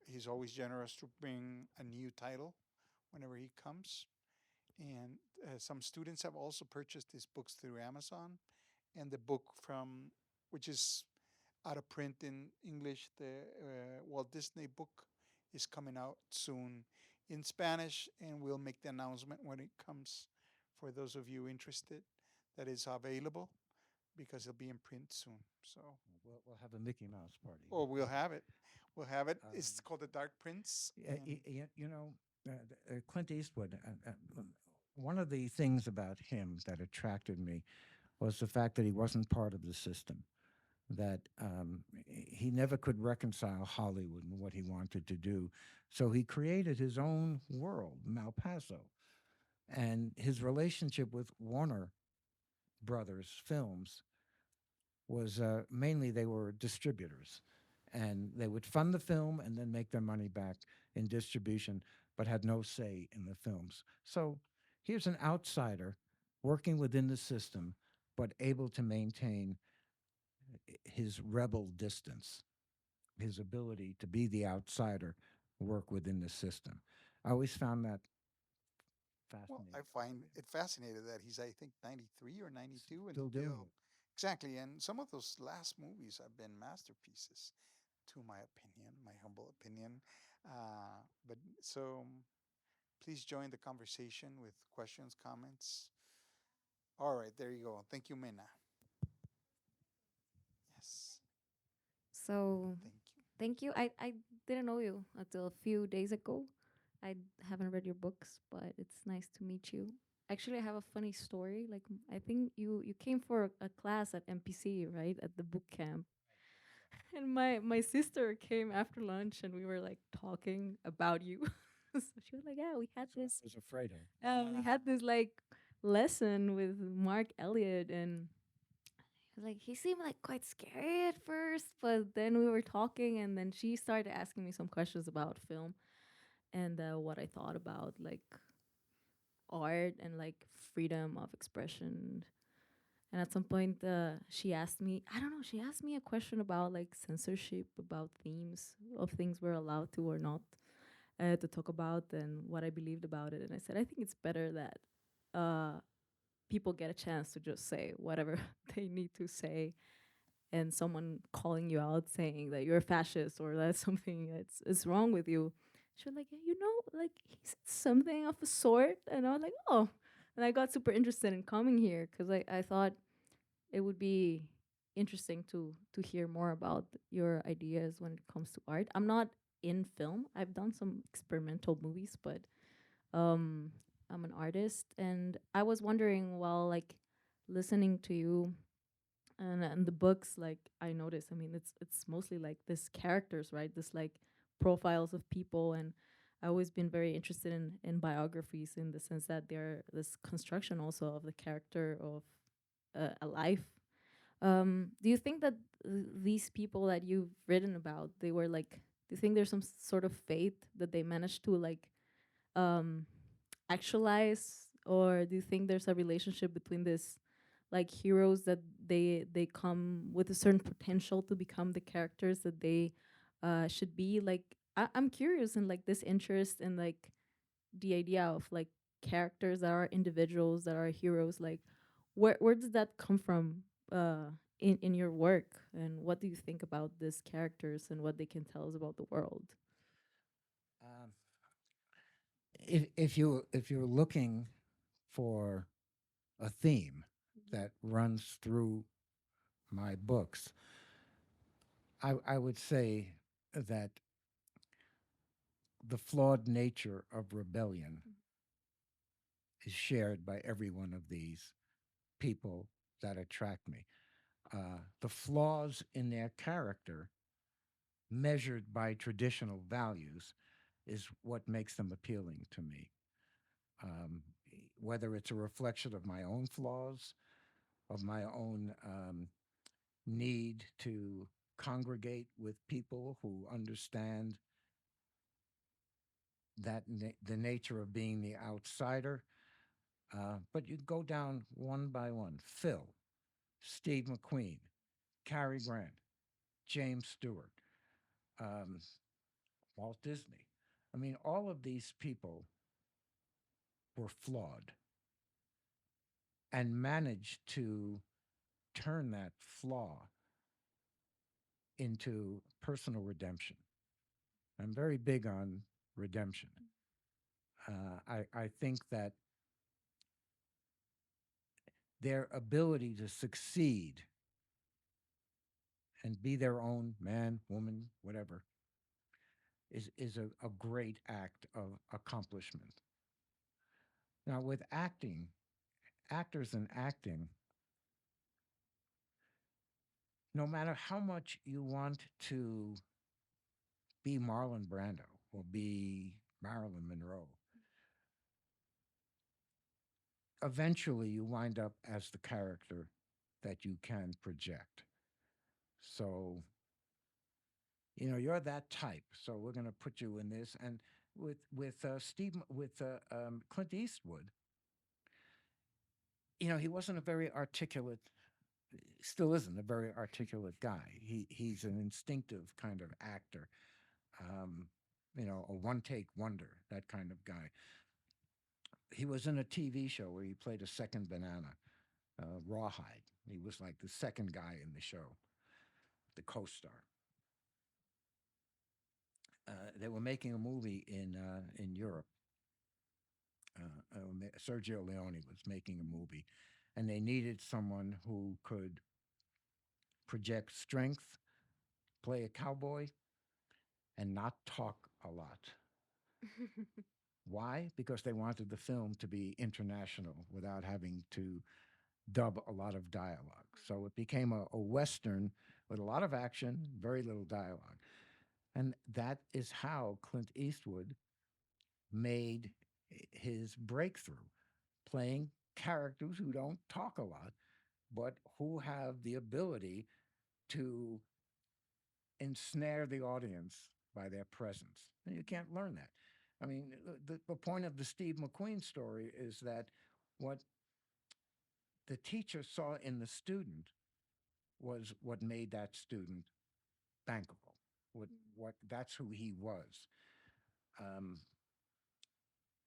he's always generous to bring a new title whenever he comes. And some students have also purchased his books through Amazon, and the book from which is out of print in English, the Walt Disney book is coming out soon in Spanish, and we'll make the announcement when it comes for those of you interested that is available. because it'll be in print soon. So, We'll have a Mickey Mouse party. or we'll have it. We'll have it. It's Um, called the Dark Prince, yeah, and you know, Clint Eastwood. One of the things about him that attracted me was the fact that he wasn't part of the system. That he never could reconcile Hollywood and what he wanted to do, so he created his own world, Malpaso, and his relationship with Warner Brothers Films was mainly they were distributors, and they would fund the film and then make their money back in distribution, but had no say in the films. So here's an outsider working within the system, but able to maintain his rebel distance, his ability to be the outsider, work within the system. I always found that well, I fascinating. find it fascinating that he's, I think, 93 or 92 and Still doing still it. exactly. And some of those last movies have been masterpieces, to my opinion, my humble opinion. But so please join the conversation with questions, comments. All right, there you go. Thank you, Mena. Yes, So thank you. thank you. I didn't know you until a few days ago. I haven't read your books, but it's nice to meet you. Actually, I have a funny story. Like I think you came for a class at MPC, right? At the book camp. And my sister came after lunch and we were like talking about you. So she was like, "Yeah, we had That's what I this was afraid of. we had this like lesson with Marc Eliot, and like he seemed like quite scary at first, but then we were talking and then she started asking me some questions about film and what I thought about like art and like freedom of expression. And at some point she asked me, I don't know, she asked me a question about like censorship, about themes of things we're allowed to or not to talk about and what I believed about it. And I said I think it's better that people get a chance to just say whatever they need to say, and someone calling you out saying that you're a fascist or that something that's is wrong with you. She was like, "Yeah, you know, like he said something of a sort," and I was like, "Oh," and I got super interested in coming here because I thought it would be interesting to hear more about your ideas when it comes to art. I'm not in film. I've done some experimental movies, but um, I'm an artist, and I was wondering while like listening to you and the books, like I noticed, I mean it's mostly like this characters, right? This like profiles of people, and I always been very interested in biographies in the sense that they're this construction also of the character of a life. Do you think that these people that you've written about, they were like, do you think there's some sort of fate that they managed to like um actualize, or do you think there's a relationship between this like heroes that they come with a certain potential to become the characters that they should be? Like I'm curious in like this interest in like the idea of like characters that are individuals that are heroes, like where does that come from in your work, and what do you think about these characters and what they can tell us about the world? Um, if you're looking for a theme that runs through my books, I would say that the flawed nature of rebellion is shared by every one of these people that attract me. The flaws in their character, measured by traditional values, is what makes them appealing to me. Um, Whether it's a reflection of my own flaws, of my own need to congregate with people who understand the nature of being the outsider. But you go down one by one: Phil, Steve McQueen, Cary Grant, James Stewart, um, Walt Disney. I mean, all of these people were flawed and managed to turn that flaw into personal redemption. I'm very big on redemption. I think that their ability to succeed and be their own man, woman, whatever, is a great act of accomplishment. Now, with acting, actors and acting, no matter how much you want to be Marlon Brando or be Marilyn Monroe, eventually you wind up as the character that you can project. So, you're that type. So we're going to put you in this. And with Clint Eastwood, he wasn't a very articulate, still isn't a very articulate guy. He's an instinctive kind of actor, um, a one take wonder, that kind of guy. He was in a TV show where he played a second banana, Rawhide. He was like the second guy in the show, the co star. They were making a movie in Europe. Sergio Leone was making a movie, and they needed someone who could project strength, play a cowboy, and not talk a lot. Why? Because they wanted the film to be international without having to dub a lot of dialogue. So it became a Western with a lot of action, very little dialogue. And that is how Clint Eastwood made his breakthrough, playing characters who don't talk a lot, but who have the ability to ensnare the audience by their presence. And you can't learn that. I mean, the point of the Steve McQueen story is that what the teacher saw in the student was what made that student bankable. What that's who he was. Um,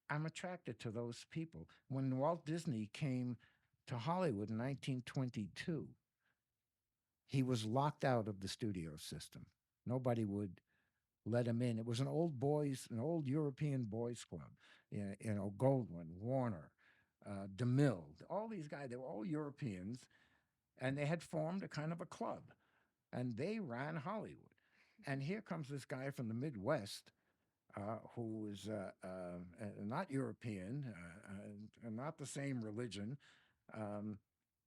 I'm attracted to those people. When Walt Disney came to Hollywood in 1922, he was locked out of the studio system. Nobody would let him in. It was an old European boys club. Goldwyn, Warner, DeMille, all these guys. They were all Europeans, and they had formed a kind of a club, and they ran Hollywood. And here comes this guy from the Midwest who is not European and not the same religion, um,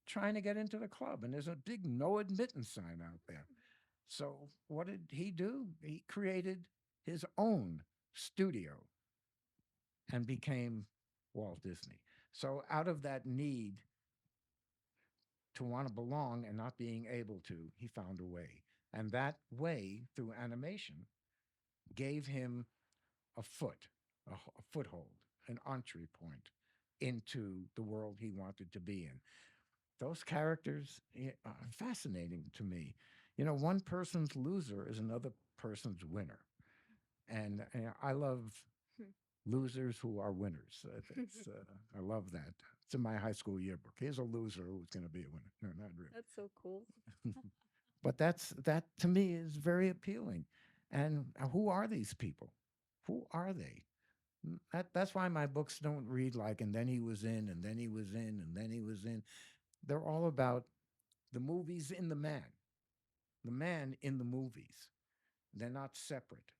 trying to get into the club. And there's a big no admittance sign out there. So what did he do? He created his own studio and became Walt Disney. So out of that need to want to belong and not being able to, he found a way. And that way, through animation, gave him a a foothold, an entry point into the world he wanted to be in. Those characters are fascinating to me. One person's loser is another person's winner. And I love losers who are winners. I love that. It's in my high school yearbook. Here's a loser who's going to be a winner. No, not really. That's so cool. But that to me is very appealing. And who are these people? Who are they? That's why my books don't read like, and then he was in, and then he was in, and then he was in. They're all about the movies in the man in the movies. They're not separate.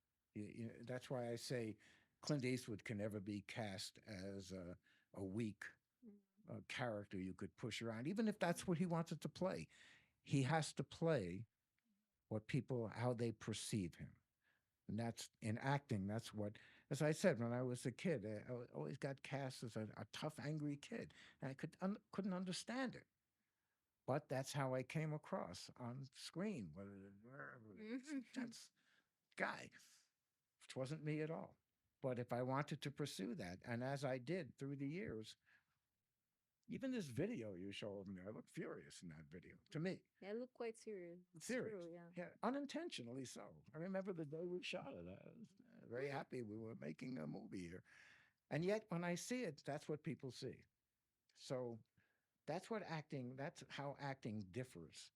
That's why I say Clint Eastwood can never be cast as a weak character you could push around, even if that's what he wanted to play. He has to play how they perceive him. And that's in acting. That's what, as I said, when I was a kid, I always got cast as a tough, angry kid. And I couldn't understand it. But that's how I came across on screen, wherever intense guy, which wasn't me at all. But if I wanted to pursue that, and as I did through the years, even this video you show of me, I look furious in that video to me. Yeah, I look quite serious. It's Serious. true, yeah. Yeah, unintentionally so. I remember the day we shot it. I was very happy we were making a movie here. And yet, when I see it, that's what people see. So that's how acting differs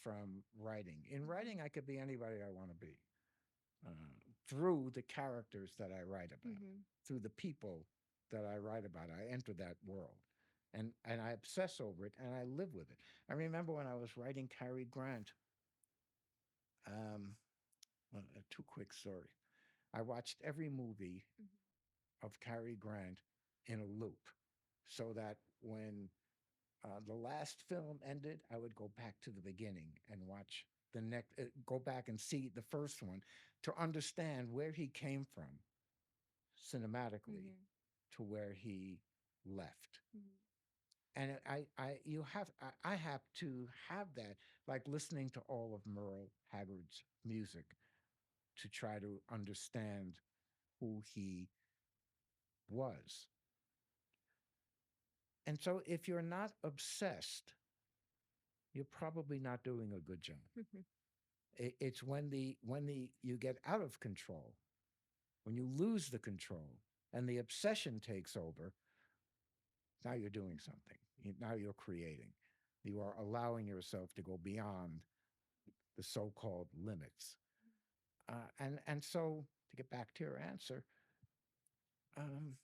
from writing. In writing, I could be anybody I want to be uh, through the characters that I write about, through the people that I write about. I enter that world. and I obsess over it and I live with it. I remember when I was writing Cary Grant, um, a too quick story. I watched every movie of Cary Grant in a loop so that when the last film ended, I would go back to the beginning and watch the next, go back and see the first one to understand where he came from cinematically Mhm. to where he left. Mhm. And you have, I have to have that, like listening to all of Merle Haggard's music to try to understand who he was. And so, if you're not obsessed, you're probably not doing a good job. Mhm. It's when the you get out of control, when you lose the control, and the obsession takes over. Now you're doing something. Now you're creating. You are allowing yourself to go beyond the so-called limits. And so to get back to your answer, um,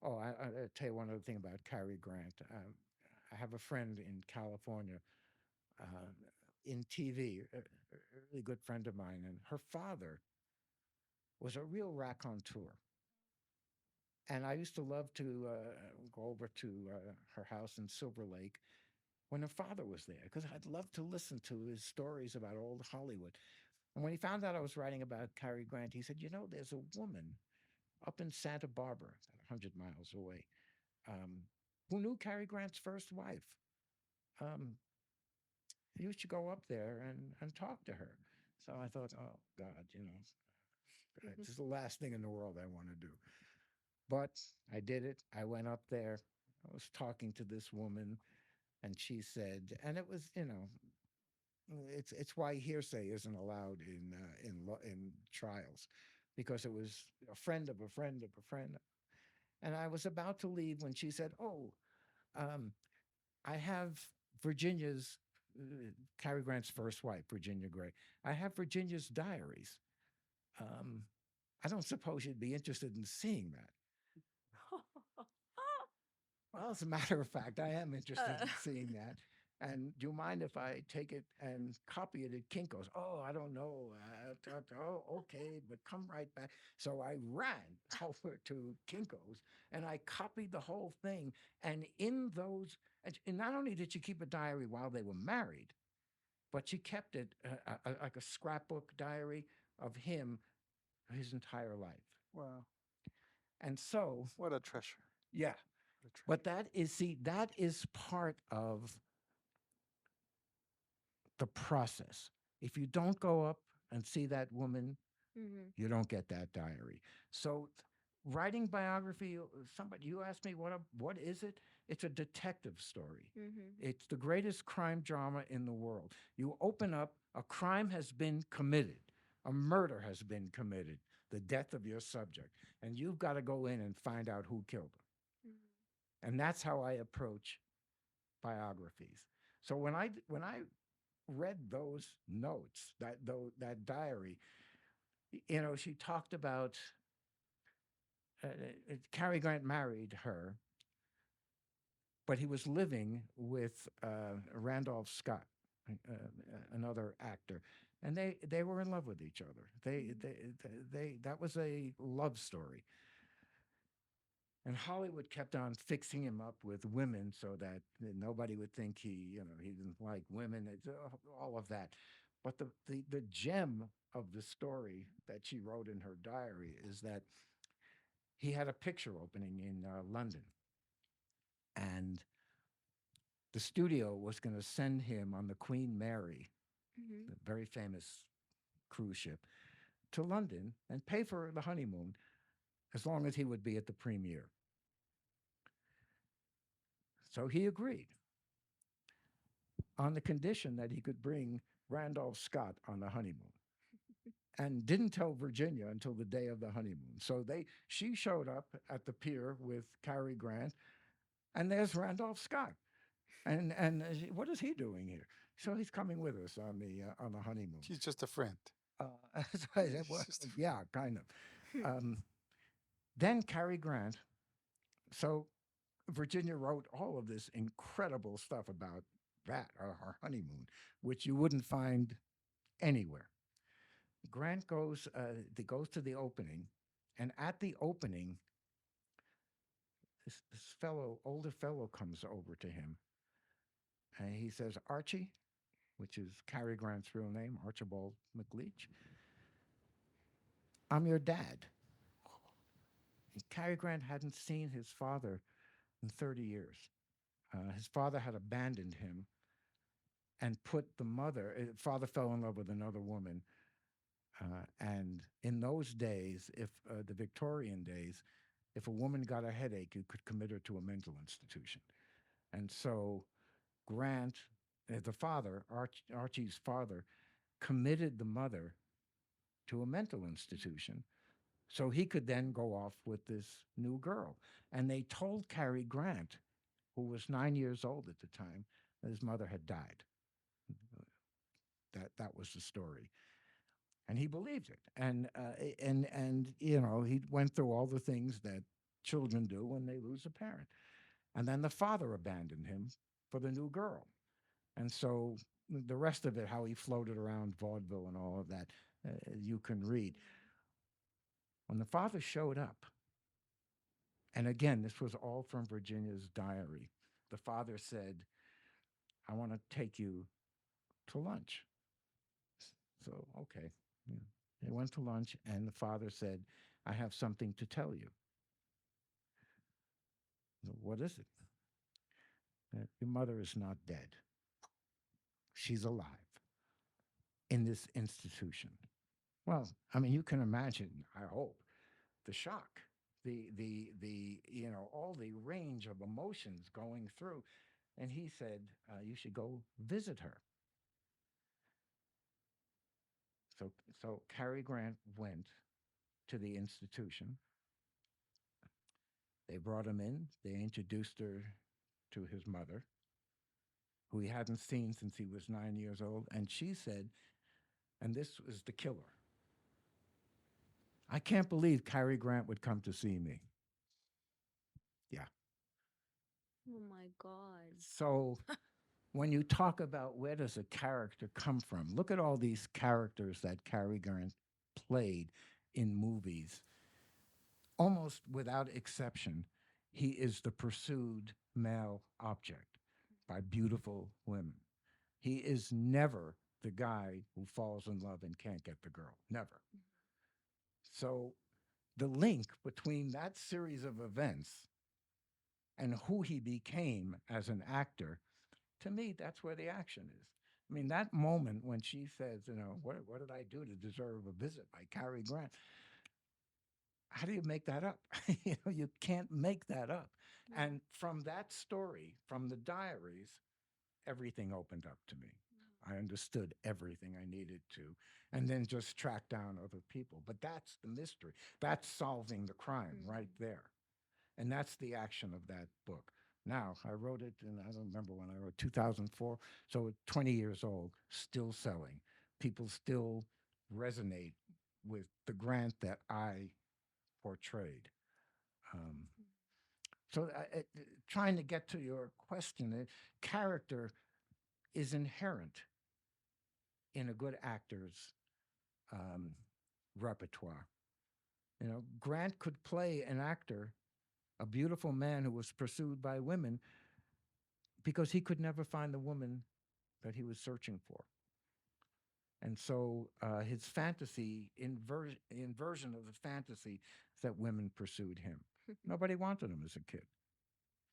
I'll tell you one other thing about Cary Grant. I have a friend in California uh, in TV, a really good friend of mine, and her father was a real raconteur. And I used to love to go over to her house in Silver Lake when her father was there because I'd love to listen to his stories about old Hollywood. And when he found out I was writing about Cary Grant, he said, there's a woman up in Santa Barbara, 100 miles away, um, who knew Cary Grant's first wife. Um, you should go up there and talk to her. So I thought, oh, God, this is the last thing in the world I want to do. But I did it. I went up there. I was talking to this woman, and she said, and it was, it's why hearsay isn't allowed in trials, because it was a friend of a friend of a friend. And I was about to leave when she said, "Oh, um, I have Virginia's Cary Grant's first wife, Virginia Gray. I have Virginia's diaries. Um, I don't suppose you'd be interested in seeing that." Well, as a matter of fact, I am interested uh, in seeing that. And do you mind if I take it and copy it at Kinko's? Oh, I don't know. Oh, okay, but come right back. So I ran over to Kinko's and I copied the whole thing. And in those, and not only did she keep a diary while they were married, but she kept it like a scrapbook diary of him his entire life. Wow. And so, What a treasure. yeah, What a treasure. but that is part of the process. If you don't go up and see that woman, Mhm. you don't get that diary. So writing biography, somebody you asked me what is it? It's a detective story. Mhm. It's the greatest crime drama in the world. You open up, a crime has been committed. A murder has been committed, the death of your subject, and you've got to go in and find out who killed him. Mhm. And that's how I approach biographies. So when I read those notes, that diary, she talked about Cary Grant married her, but he was living with Randolph Scott, another actor, and they were in love with each other. They that was a love story. And Hollywood kept on fixing him up with women so that nobody would think he didn't like women, all of that. But the gem of the story that she wrote in her diary is that he had a picture opening in London, and the studio was going to send him on the Queen Mary, Mhm. the very famous cruise ship, to London and pay for the honeymoon as long as he would be at the premiere. So he agreed on the condition that he could bring Randolph Scott on the honeymoon and didn't tell Virginia until the day of the honeymoon. So she showed up at the pier with Cary Grant, and there's Randolph Scott. And what is he doing here? So he's coming with us on the honeymoon. She's just a friend. So I said, well, She's just a friend. yeah, kind of. Um, then Cary Grant. So Virginia wrote all of this incredible stuff about that, our honeymoon, which you wouldn't find anywhere. Grant goes to the opening, and at the opening, this fellow, older fellow, comes over to him, and he says, "Archie," which is Cary Grant's real name, Archibald McLeach, "I'm your dad." And Cary Grant hadn't seen his father in 30 years. His father had abandoned him and put the mother, father fell in love with another woman. And in those days, if the Victorian days, if a woman got a headache, you could commit her to a mental institution. And so Grant, the father, Archie's father, committed the mother to a mental institution so he could then go off with this new girl. And they told Cary Grant, who was 9 years old at the time, that his mother had died. That was the story, and he believed it. And he went through all the things that children do when they lose a parent. And then the father abandoned him for the new girl. And so the rest of it, how he floated around vaudeville and all of that, you can read. When the father showed up, and again, this was all from Virginia's diary, the father said, "I want to take you to lunch." So, okay. Yeah. They went to lunch, and the father said, "I have something to tell you." "What is it?" "Your mother is not dead. She's alive in this institution." Well, I mean, you can imagine, I hope, the shock, all the range of emotions going through. And he said, "You should go visit her." So Cary Grant went to the institution. They brought him in. They introduced her to his mother, who he hadn't seen since he was 9 years old. And she said, and this was the killer, "I can't believe Cary Grant would come to see me." Yeah. Oh my God. So when you talk about where does a character come from, look at all these characters that Cary Grant played in movies. Almost without exception, he is the pursued male object by beautiful women. He is never the guy who falls in love and can't get the girl. Never. So the link between that series of events and who he became as an actor, to me, that's where the action is. I mean, that moment when she says, what did I do to deserve a visit by Cary Grant? How do you make that up? You can't make that up. Yeah. And from that story, from the diaries, everything opened up to me. I understood everything I needed to, and then just track down other people. But that's the mystery. That's solving the crime right there. And that's the action of that book. Now, I wrote it, and I don't remember when I wrote 2004, so 20 years old, still selling. People still resonate with the Grant that I portrayed. Um, so, trying to get to your question, character is inherent in a good actor's um, repertoire. Grant could play an actor, a beautiful man who was pursued by women, because he could never find the woman that he was searching for. And so his fantasy, inversion of the fantasy, is that women pursued him. Nobody wanted him as a kid.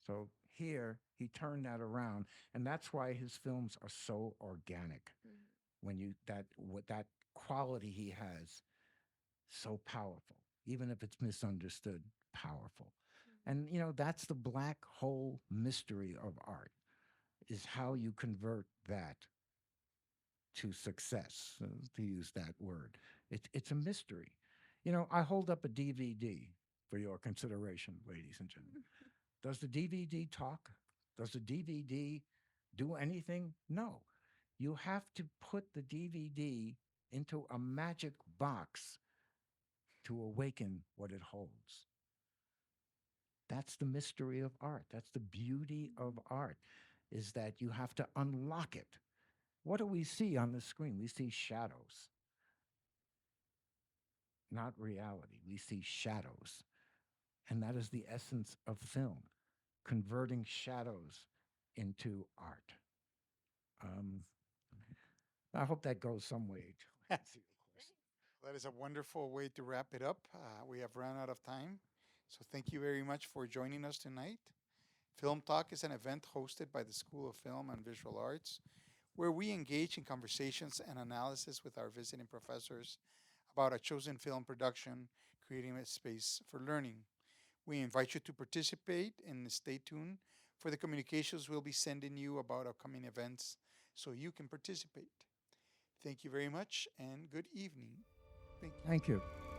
So here he turned that around, and that's why his films are so organic. When that quality he has, so powerful, even if it's misunderstood, powerful. And that's the black hole mystery of art, is how you convert that to success, to use that word. It's a mystery. I hold up a DVD for your consideration, ladies and gentlemen. Does the DVD talk? Does the DVD do anything? No. You have to put the DVD into a magic box to awaken what it holds. That's the mystery of art. That's the beauty of art, is that you have to unlock it. What do we see on the screen? We see shadows, not reality. We see shadows. And that is the essence of film, converting shadows into art. Um, I hope that goes some way to answer your question. That is a wonderful way to wrap it up. We have run out of time. So thank you very much for joining us tonight. Film Talk is an event hosted by the School of Film and Visual Arts where we engage in conversations and analysis with our visiting professors about a chosen film production, creating a space for learning. We invite you to participate and stay tuned for the communications we'll be sending you about upcoming events so you can participate. Thank you very much and good evening. Thank you. Thank you.